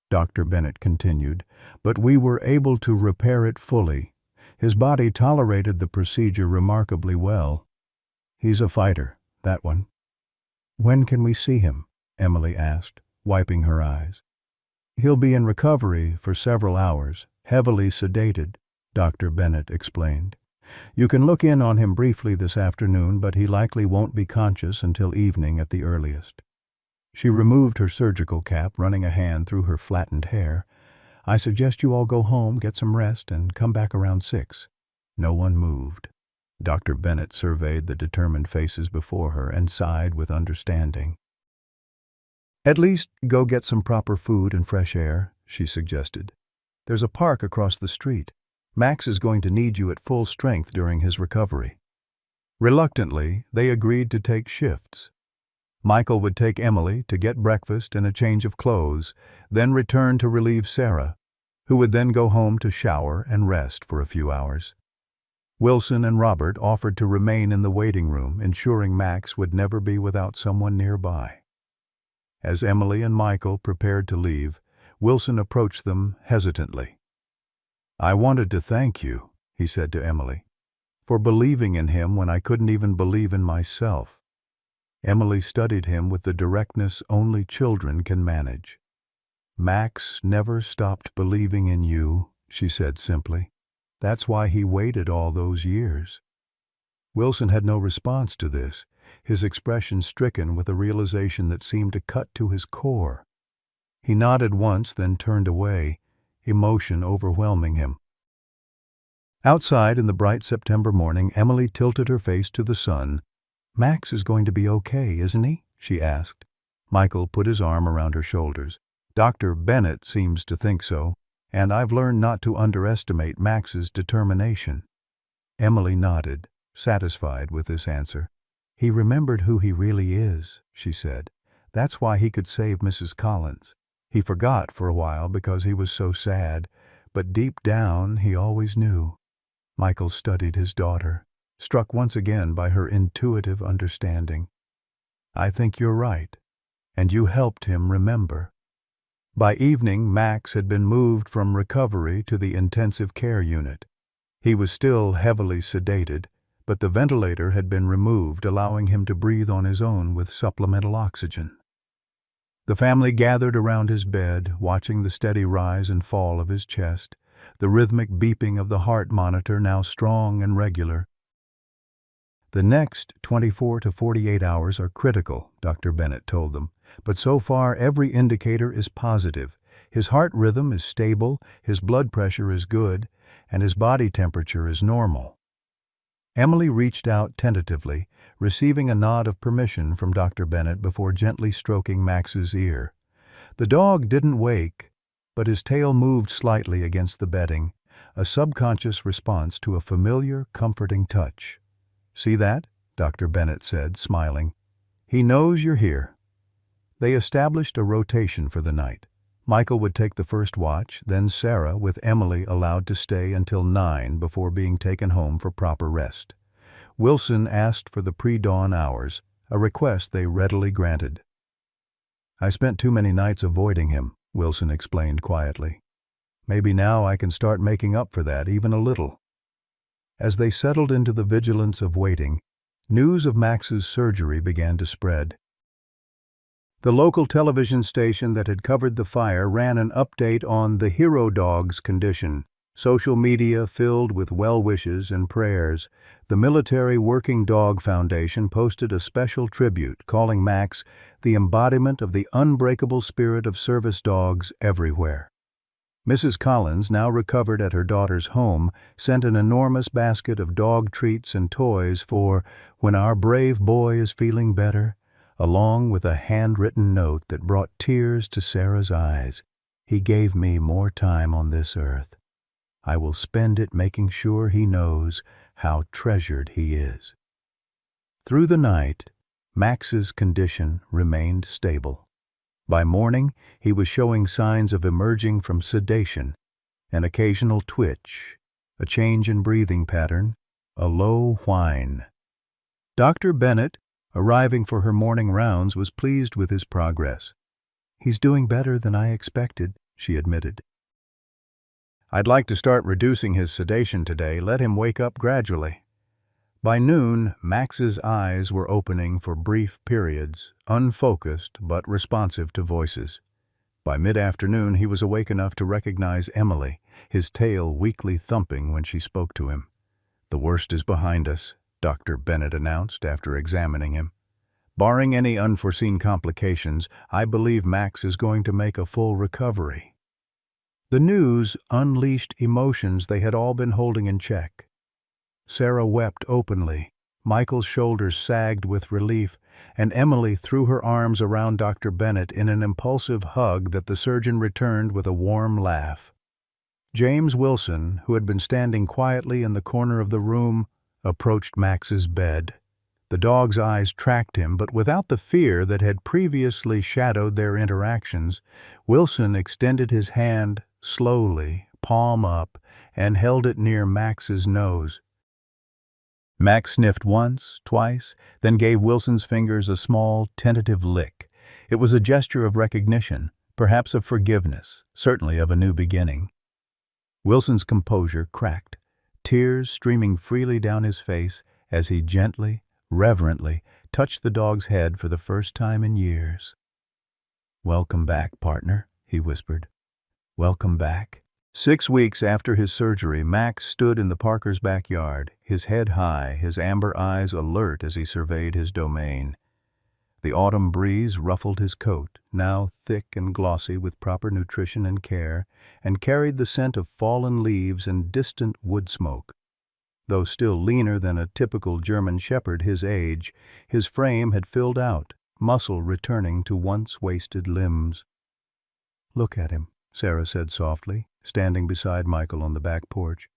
Speaker 1: Dr. Bennett continued, "but we were able to repair it fully. His body tolerated the procedure remarkably well. He's a fighter, that one." "When can we see him?" Emily asked, wiping her eyes. "He'll be in recovery for several hours, heavily sedated," Dr. Bennett explained. "You can look in on him briefly this afternoon, but he likely won't be conscious until evening at the earliest." She removed her surgical cap, running a hand through her flattened hair. "I suggest you all go home, get some rest, and come back around 6. No one moved. Dr. Bennett surveyed the determined faces before her and sighed with understanding. "At least go get some proper food and fresh air," she suggested. "There's a park across the street. Max is going to need you at full strength during his recovery." Reluctantly, they agreed to take shifts. Michael would take Emily to get breakfast and a change of clothes, then return to relieve Sarah, who would then go home to shower and rest for a few hours. Wilson and Robert offered to remain in the waiting room, ensuring Max would never be without someone nearby. As Emily and Michael prepared to leave, Wilson approached them hesitantly. "I wanted to thank you," he said to Emily, "for believing in him when I couldn't even believe in myself." Emily studied him with the directness only children can manage. "Max never stopped believing in you," she said simply. "That's why he waited all those years." Wilson had no response to this, his expression stricken with a realization that seemed to cut to his core. He nodded once, then turned away, emotion overwhelming him. Outside in the bright September morning, Emily tilted her face to the sun. "Max is going to be okay, isn't he?" she asked. Michael put his arm around her shoulders. "Dr. Bennett seems to think so, and I've learned not to underestimate Max's determination." Emily nodded, satisfied with this answer. "He remembered who he really is," she said. "That's why he could save Mrs. Collins. He forgot for a while because he was so sad, but deep down he always knew." Michael studied his daughter, struck once again by her intuitive understanding. "I think you're right, and you helped him remember." By evening, Max had been moved from recovery to the intensive care unit. He was still heavily sedated, but the ventilator had been removed, allowing him to breathe on his own with supplemental oxygen. The family gathered around his bed, watching the steady rise and fall of his chest, the rhythmic beeping of the heart monitor now strong and regular. "The next 24 to 48 hours are critical," Dr. Bennett told them, "but so far every indicator is positive. His heart rhythm is stable, his blood pressure is good, and his body temperature is normal." Emily reached out tentatively, receiving a nod of permission from Dr. Bennett before gently stroking Max's ear. The dog didn't wake, but his tail moved slightly against the bedding, a subconscious response to a familiar, comforting touch. "See that?" Dr. Bennett said, smiling. "He knows you're here." They established a rotation for the night. Michael would take the first watch, then Sarah, with Emily allowed to stay until 9 before being taken home for proper rest. Wilson asked for the pre-dawn hours, a request they readily granted. "I spent too many nights avoiding him," Wilson explained quietly. "Maybe now I can start making up for that even a little." As they settled into the vigilance of waiting, news of Max's surgery began to spread. The local television station that had covered the fire ran an update on the hero dog's condition. Social media filled with well wishes and prayers. The Military Working Dog Foundation posted a special tribute, calling Max the embodiment of the unbreakable spirit of service dogs everywhere. Mrs. Collins, now recovered at her daughter's home, sent an enormous basket of dog treats and toys for "when our brave boy is feeling better," along with a handwritten note that brought tears to Sarah's eyes. "He gave me more time on this earth. I will spend it making sure he knows how treasured he is." Through the night, Max's condition remained stable. By morning, he was showing signs of emerging from sedation, an occasional twitch, a change in breathing pattern, a low whine. Dr. Bennett, arriving for her morning rounds, was pleased with his progress. "He's doing better than I expected," she admitted. "I'd like to start reducing his sedation today, let him wake up gradually." By noon, Max's eyes were opening for brief periods, unfocused but responsive to voices. By mid-afternoon, he was awake enough to recognize Emily, his tail weakly thumping when she spoke to him. "The worst is behind us," Dr. Bennett announced after examining him. "Barring any unforeseen complications, I believe Max is going to make a full recovery." The news unleashed emotions they had all been holding in check. Sarah wept openly. Michael's shoulders sagged with relief, and Emily threw her arms around Dr. Bennett in an impulsive hug that the surgeon returned with a warm laugh. James Wilson, who had been standing quietly in the corner of the room, approached Max's bed. The dog's eyes tracked him, but without the fear that had previously shadowed their interactions. Wilson extended his hand slowly, palm up, and held it near Max's nose. Max sniffed once, twice, then gave Wilson's fingers a small, tentative lick. It was a gesture of recognition, perhaps of forgiveness, certainly of a new beginning. Wilson's composure cracked, tears streaming freely down his face as he gently, reverently touched the dog's head for the first time in years. "Welcome back, partner," he whispered. "Welcome back." 6 weeks after his surgery, Max stood in the Parkers' backyard, his head high, his amber eyes alert as he surveyed his domain. The autumn breeze ruffled his coat, now thick and glossy with proper nutrition and care, and carried the scent of fallen leaves and distant wood smoke. Though still leaner than a typical German shepherd his age, his frame had filled out, muscle returning to once wasted limbs. "Look at him," Sarah said softly, standing beside Michael on the back porch.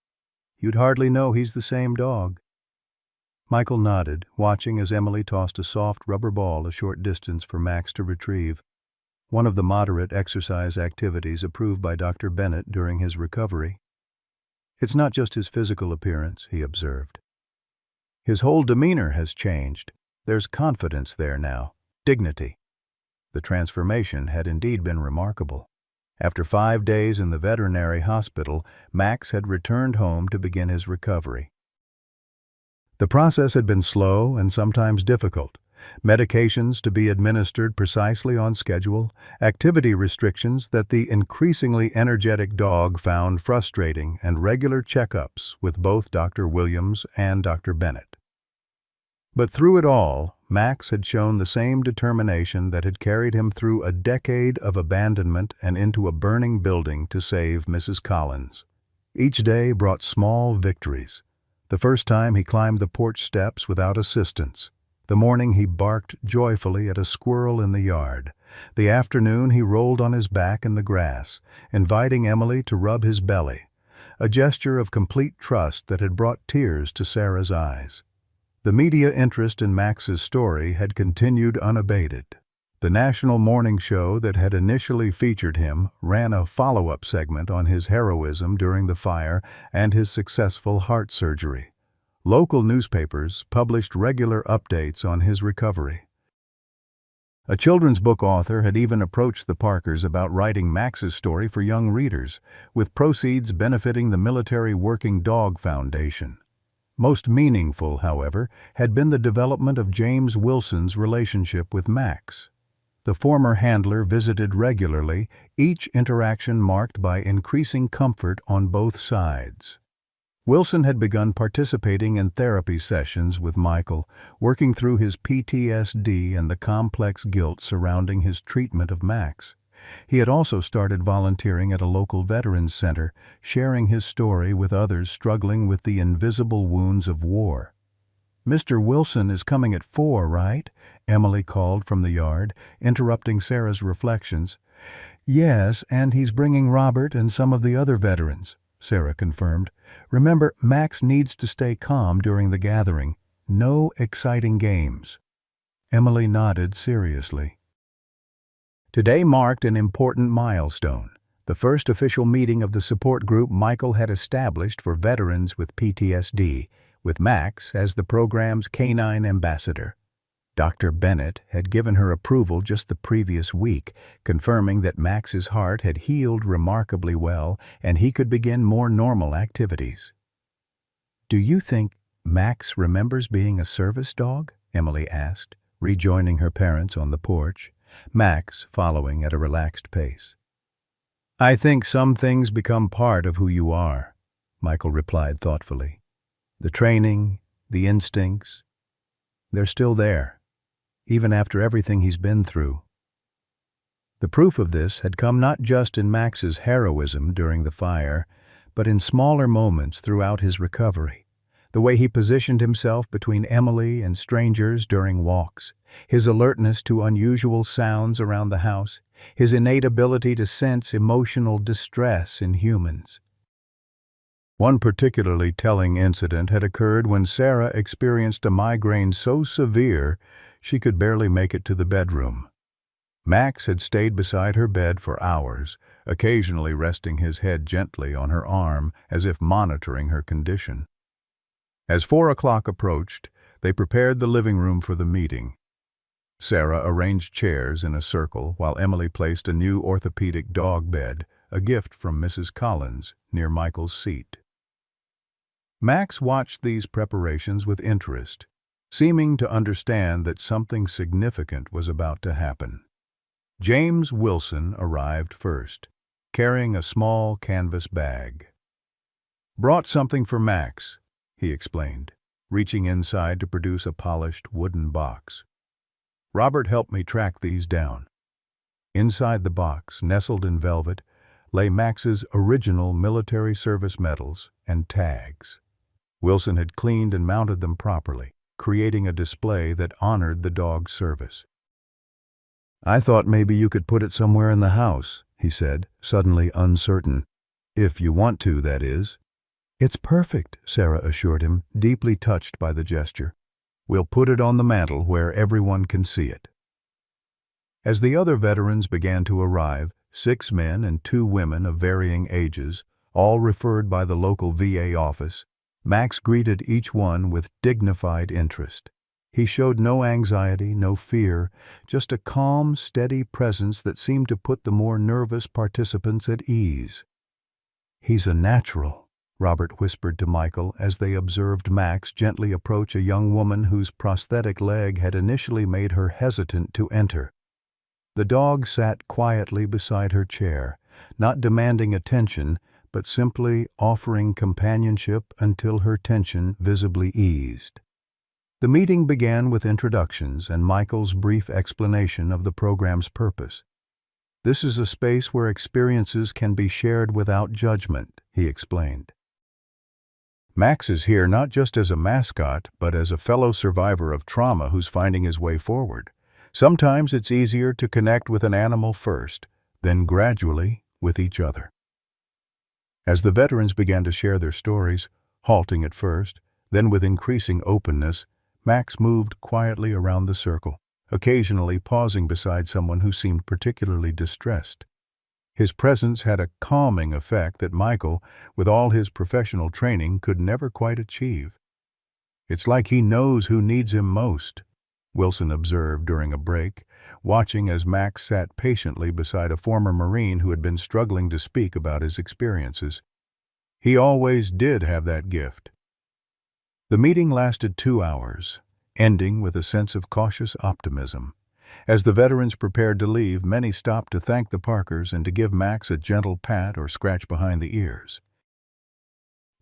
Speaker 1: "You'd hardly know he's the same dog." Michael nodded, watching as Emily tossed a soft rubber ball a short distance for Max to retrieve, one of the moderate exercise activities approved by Dr. Bennett during his recovery. "It's not just his physical appearance," he observed. "His whole demeanor has changed. There's confidence there now, dignity." The transformation had indeed been remarkable. After 5 days in the veterinary hospital, Max had returned home to begin his recovery. The process had been slow and sometimes difficult. Medications to be administered precisely on schedule, activity restrictions that the increasingly energetic dog found frustrating, and regular checkups with both Dr. Williams and Dr. Bennett. But through it all, Max had shown the same determination that had carried him through a decade of abandonment and into a burning building to save Mrs. Collins. Each day brought small victories. The first time he climbed the porch steps without assistance. The morning he barked joyfully at a squirrel in the yard. The afternoon he rolled on his back in the grass, inviting Emily to rub his belly, a gesture of complete trust that had brought tears to Sarah's eyes. The media interest in Max's story had continued unabated. The national morning show that had initially featured him ran a follow-up segment on his heroism during the fire and his successful heart surgery. Local newspapers published regular updates on his recovery. A children's book author had even approached the Parkers about writing Max's story for young readers, with proceeds benefiting the Military Working Dog Foundation. Most meaningful, however, had been the development of James Wilson's relationship with Max. The former handler visited regularly, each interaction marked by increasing comfort on both sides. Wilson had begun participating in therapy sessions with Michael, working through his PTSD and the complex guilt surrounding his treatment of Max. He had also started volunteering at a local veterans center, sharing his story with others struggling with the invisible wounds of war. "Mr. Wilson is coming at 4, right?" Emily called from the yard, interrupting Sarah's reflections. "Yes, and he's bringing Robert and some of the other veterans," Sarah confirmed. "Remember, Max needs to stay calm during the gathering. No exciting games." Emily nodded seriously. Today marked an important milestone, the first official meeting of the support group Michael had established for veterans with PTSD, with Max as the program's canine ambassador. Dr. Bennett had given her approval just the previous week, confirming that Max's heart had healed remarkably well and he could begin more normal activities. "Do you think Max remembers being a service dog?" Emily asked, rejoining her parents on the porch, Max following at a relaxed pace. "I think some things become part of who you are," Michael replied thoughtfully. "The training, the instincts, they're still there, even after everything he's been through." The proof of this had come not just in Max's heroism during the fire, but in smaller moments throughout his recovery. the way he positioned himself between Emily and strangers during walks, his alertness to unusual sounds around the house, his innate ability to sense emotional distress in humans. One particularly telling incident had occurred when Sarah experienced a migraine so severe she could barely make it to the bedroom. Max had stayed beside her bed for hours, occasionally resting his head gently on her arm as if monitoring her condition. As 4 o'clock approached, they prepared the living room for the meeting. Sarah arranged chairs in a circle while Emily placed a new orthopedic dog bed, a gift from Mrs. Collins, near Michael's seat. Max watched these preparations with interest, seeming to understand that something significant was about to happen. James Wilson arrived first, carrying a small canvas bag. "Brought something for Max," he explained, reaching inside to produce a polished wooden box. "Robert helped me track these down." Inside the box, nestled in velvet, lay Max's original military service medals and tags. Wilson had cleaned and mounted them properly, creating a display that honored the dog's service. "I thought maybe you could put it somewhere in the house," he said, suddenly uncertain. "If you want to, that is." "It's perfect," Sarah assured him, deeply touched by the gesture. "We'll put it on the mantel where everyone can see it." As the other veterans began to arrive, 6 men and 2 women of varying ages, all referred by the local VA office, Max greeted each one with dignified interest. He showed no anxiety, no fear, just a calm, steady presence that seemed to put the more nervous participants at ease. "He's a natural," Robert whispered to Michael as they observed Max gently approach a young woman whose prosthetic leg had initially made her hesitant to enter. The dog sat quietly beside her chair, not demanding attention, but simply offering companionship until her tension visibly eased. The meeting began with introductions and Michael's brief explanation of the program's purpose. "This is a space where experiences can be shared without judgment," he explained. "Max is here not just as a mascot, but as a fellow survivor of trauma who's finding his way forward. Sometimes it's easier to connect with an animal first, then gradually with each other." As the veterans began to share their stories, halting at first, then with increasing openness, Max moved quietly around the circle, occasionally pausing beside someone who seemed particularly distressed. His presence had a calming effect that Michael, with all his professional training, could never quite achieve. "It's like he knows who needs him most," Wilson observed during a break, watching as Max sat patiently beside a former Marine who had been struggling to speak about his experiences. "He always did have that gift." The meeting lasted 2 hours, ending with a sense of cautious optimism. As the veterans prepared to leave, many stopped to thank the Parkers and to give Max a gentle pat or scratch behind the ears.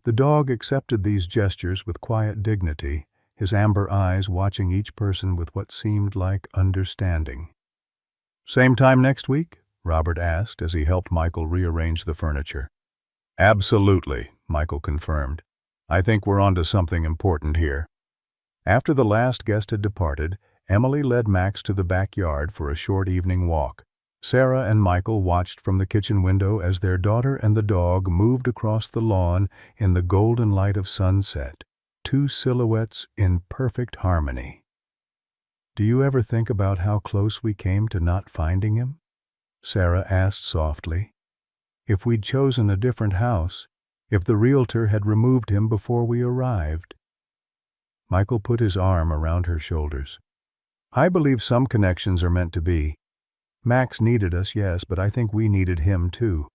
Speaker 1: The dog accepted these gestures with quiet dignity, his amber eyes watching each person with what seemed like understanding. "Same time next week?" Robert asked as he helped Michael rearrange the furniture. "Absolutely," Michael confirmed. "I think we're onto something important here." After the last guest had departed, Emily led Max to the backyard for a short evening walk. Sarah and Michael watched from the kitchen window as their daughter and the dog moved across the lawn in the golden light of sunset, 2 silhouettes in perfect harmony. "Do you ever think about how close we came to not finding him?" Sarah asked softly. "If we'd chosen a different house, if the realtor had removed him before we arrived?" Michael put his arm around her shoulders. "I believe some connections are meant to be. Max needed us, yes, but I think we needed him too,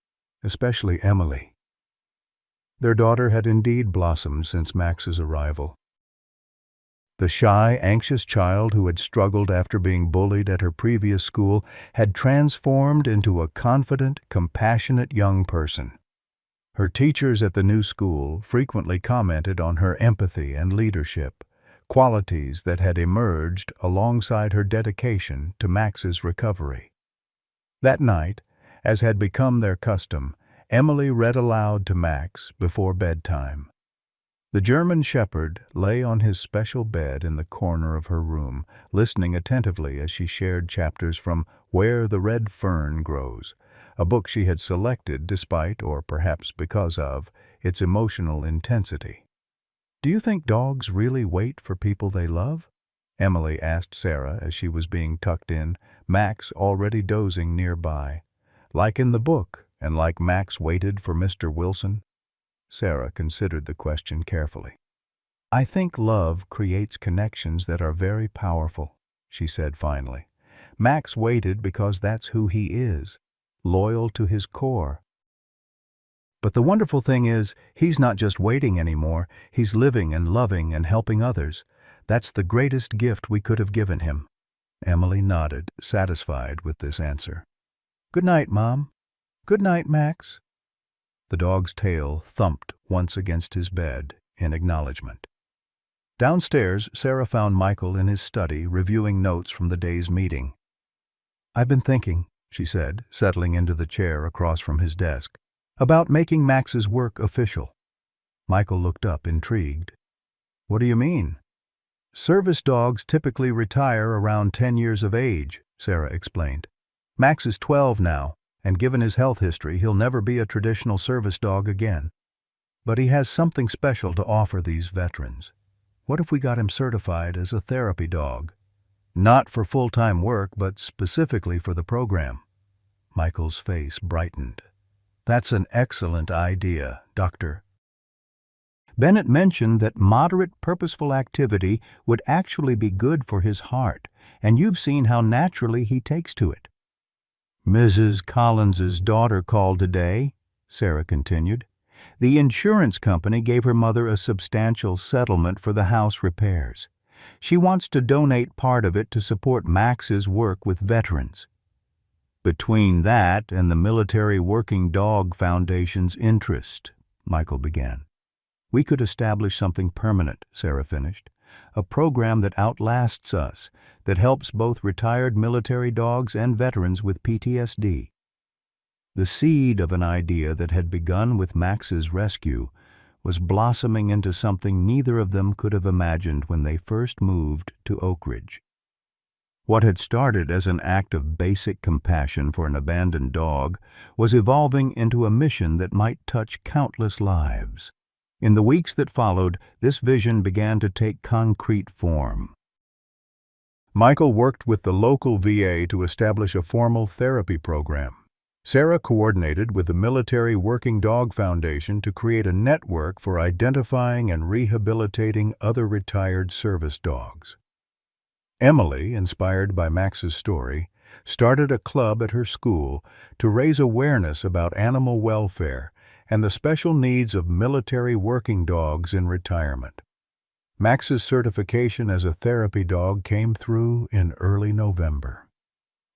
Speaker 1: especially Emily." Their daughter had indeed blossomed since Max's arrival. The shy, anxious child who had struggled after being bullied at her previous school had transformed into a confident, compassionate young person. Her teachers at the new school frequently commented on her empathy and leadership, qualities that had emerged alongside her dedication to Max's recovery. That night, as had become their custom, Emily read aloud to Max before bedtime. The German shepherd lay on his special bed in the corner of her room, listening attentively as she shared chapters from Where the Red Fern Grows, a book she had selected despite, or perhaps because of, its emotional intensity. "Do you think dogs really wait for people they love?" Emily asked Sarah as she was being tucked in, Max already dozing nearby. "Like in the book, and like Max waited for Mr. Wilson?" Sarah considered the question carefully. "I think love creates connections that are very powerful," she said finally. "Max waited because that's who he is, loyal to his core. But the wonderful thing is, he's not just waiting anymore, he's living and loving and helping others. That's the greatest gift we could have given him." Emily nodded, satisfied with this answer. "Good night, Mom." "Good night, Max." The dog's tail thumped once against his bed in acknowledgement. Downstairs, Sarah found Michael in his study reviewing notes from the day's meeting. "I've been thinking," she said, settling into the chair across from his desk, "about making Max's work official." Michael looked up, intrigued. "What do you mean?" "Service dogs typically retire around 10 years of age," Sarah explained. "Max is 12 now, and given his health history, he'll never be a traditional service dog again. But he has something special to offer these veterans. What if we got him certified as a therapy dog? Not for full-time work, but specifically for the program." Michael's face brightened. "That's an excellent idea, Doctor." Bennett mentioned that moderate, purposeful activity would actually be good for his heart, and you've seen how naturally he takes to it. "Mrs. Collins's daughter called today," Sarah continued. "The insurance company gave her mother a substantial settlement for the house repairs. She wants to donate part of it to support Max's work with veterans. Between that and the Military Working Dog Foundation's interest," Michael began. "We could establish something permanent," Sarah finished. "A program that outlasts us, that helps both retired military dogs and veterans with PTSD. The seed of an idea that had begun with Max's rescue was blossoming into something neither of them could have imagined when they first moved to Oak Ridge. What had started as an act of basic compassion for an abandoned dog was evolving into a mission that might touch countless lives. In the weeks that followed, this vision began to take concrete form. Michael worked with the local VA to establish a formal therapy program. Sarah coordinated with the Military Working Dog Foundation to create a network for identifying and rehabilitating other retired service dogs. Emily, inspired by Max's story, started a club at her school to raise awareness about animal welfare and the special needs of military working dogs in retirement. Max's certification as a therapy dog came through in early November.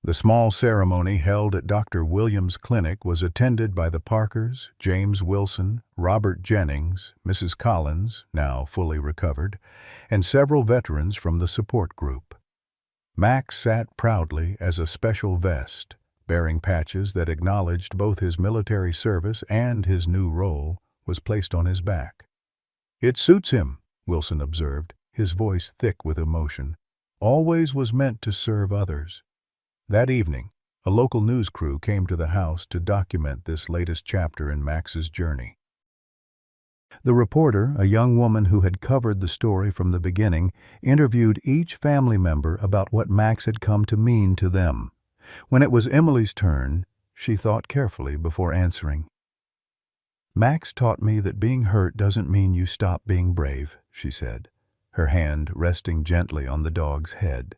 Speaker 1: The small ceremony held at Dr. Williams' clinic was attended by the Parkers, James Wilson, Robert Jennings, Mrs. Collins, now fully recovered, and several veterans from the support group. Max sat proudly as a special vest, bearing patches that acknowledged both his military service and his new role, was placed on his back. "It suits him," Wilson observed, his voice thick with emotion. "Always was meant to serve others." That evening, a local news crew came to the house to document this latest chapter in Max's journey. The reporter, a young woman who had covered the story from the beginning, interviewed each family member about what Max had come to mean to them. When it was Emily's turn, she thought carefully before answering. "Max taught me that being hurt doesn't mean you stop being brave," she said, her hand resting gently on the dog's head.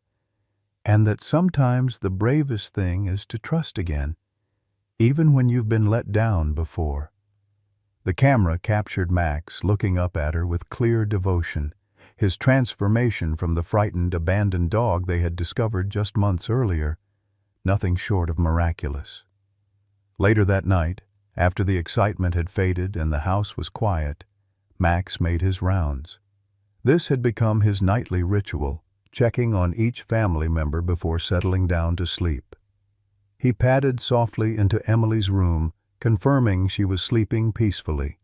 Speaker 1: "And that sometimes the bravest thing is to trust again, even when you've been let down before." The camera captured Max looking up at her with clear devotion, his transformation from the frightened, abandoned dog they had discovered just months earlier, nothing short of miraculous. Later that night, after the excitement had faded and the house was quiet, Max made his rounds. This had become his nightly ritual, checking on each family member before settling down to sleep. He padded softly into Emily's room, confirming she was sleeping peacefully.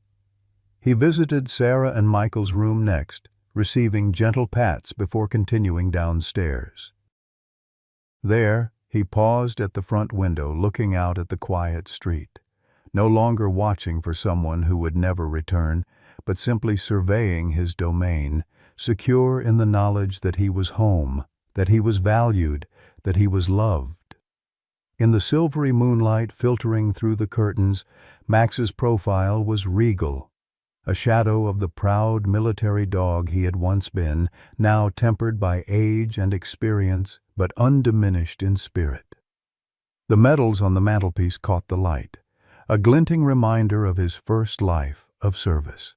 Speaker 1: He visited Sarah and Michael's room next, receiving gentle pats before continuing downstairs. There, he paused at the front window, looking out at the quiet street, no longer watching for someone who would never return, but simply surveying his domain, secure in the knowledge that he was home, that he was valued, that he was loved. In the silvery moonlight filtering through the curtains, Max's profile was regal, a shadow of the proud military dog he had once been, now tempered by age and experience, but undiminished in spirit. The medals on the mantelpiece caught the light, a glinting reminder of his first life of service.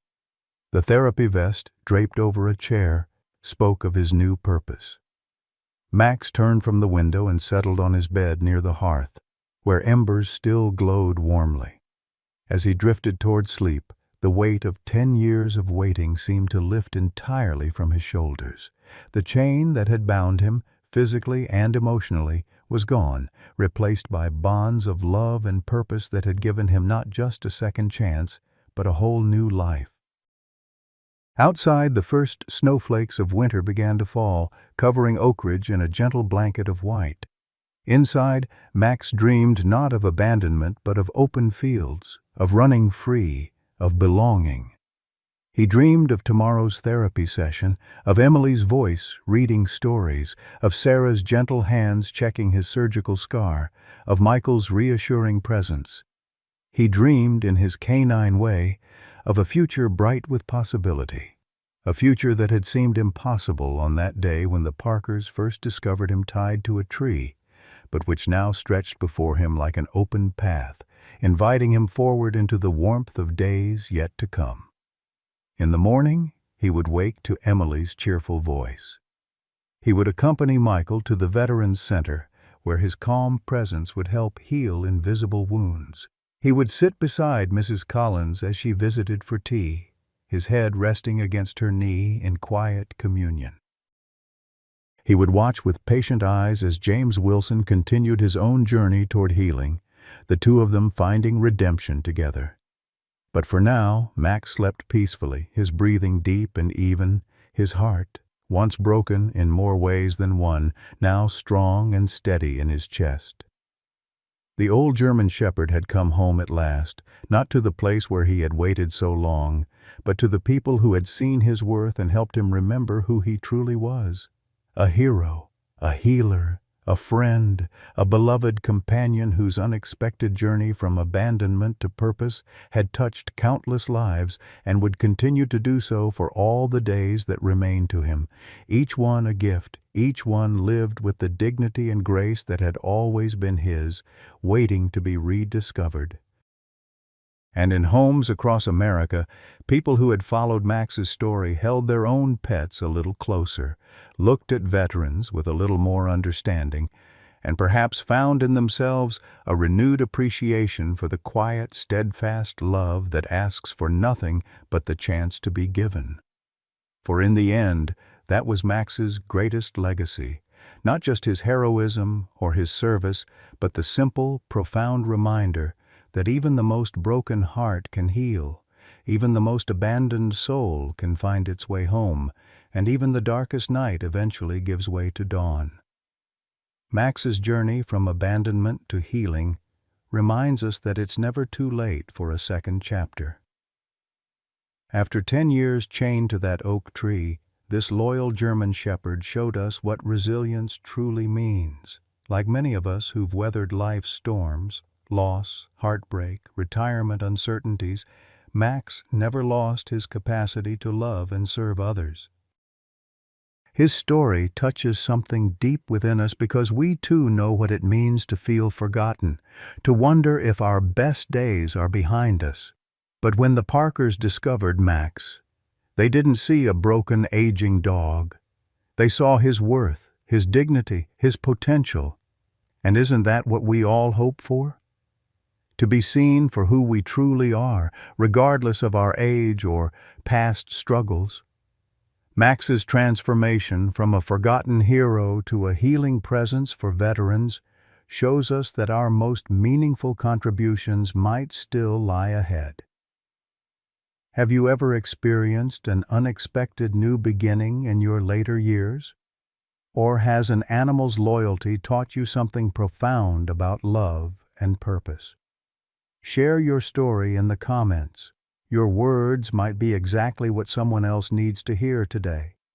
Speaker 1: The therapy vest, draped over a chair, spoke of his new purpose. Max turned from the window and settled on his bed near the hearth, where embers still glowed warmly. As he drifted toward sleep, the weight of 10 years of waiting seemed to lift entirely from his shoulders. The chain that had bound him, physically and emotionally, was gone, replaced by bonds of love and purpose that had given him not just a second chance, but a whole new life. Outside, the first snowflakes of winter began to fall, covering Oak Ridge in a gentle blanket of white. Inside, Max dreamed not of abandonment but of open fields, of running free, of belonging. He dreamed of tomorrow's therapy session, of Emily's voice reading stories, of Sarah's gentle hands checking his surgical scar, of Michael's reassuring presence. He dreamed, in his canine way, of a future bright with possibility, a future that had seemed impossible on that day when the Parkers first discovered him tied to a tree, but which now stretched before him like an open path, inviting him forward into the warmth of days yet to come. In the morning, he would wake to Emily's cheerful voice. He would accompany Michael to the Veterans Center, where his calm presence would help heal invisible wounds. He would sit beside Mrs. Collins as she visited for tea, his head resting against her knee in quiet communion. He would watch with patient eyes as James Wilson continued his own journey toward healing, the two of them finding redemption together. But for now, Max slept peacefully, his breathing deep and even, his heart, once broken in more ways than one, now strong and steady in his chest. The old German shepherd had come home at last, not to the place where he had waited so long, but to the people who had seen his worth and helped him remember who he truly was. A hero, a healer, a friend, a beloved companion whose unexpected journey from abandonment to purpose had touched countless lives and would continue to do so for all the days that remained to him, each one a gift, each one lived with the dignity and grace that had always been his, waiting to be rediscovered. And in homes across America, people who had followed Max's story held their own pets a little closer, looked at veterans with a little more understanding, and perhaps found in themselves a renewed appreciation for the quiet, steadfast love that asks for nothing but the chance to be given. For in the end, that was Max's greatest legacy, not just his heroism or his service, but the simple, profound reminder that even the most broken heart can heal, even the most abandoned soul can find its way home, and even the darkest night eventually gives way to dawn. Max's journey from abandonment to healing reminds us that it's never too late for a second chapter. After 10 years chained to that oak tree, this loyal German shepherd showed us what resilience truly means. Like many of us who've weathered life's storms, loss, heartbreak, retirement uncertainties, Max never lost his capacity to love and serve others. His story touches something deep within us because we too know what it means to feel forgotten, to wonder if our best days are behind us. But when the Parkers discovered Max, they didn't see a broken, aging dog. They saw his worth, his dignity, his potential. And isn't that what we all hope for? To be seen for who we truly are, regardless of our age or past struggles. Max's transformation from a forgotten hero to a healing presence for veterans shows us that our most meaningful contributions might still lie ahead. Have you ever experienced an unexpected new beginning in your later years? Or has an animal's loyalty taught you something profound about love and purpose? Share your story in the comments. Your words might be exactly what someone else needs to hear today.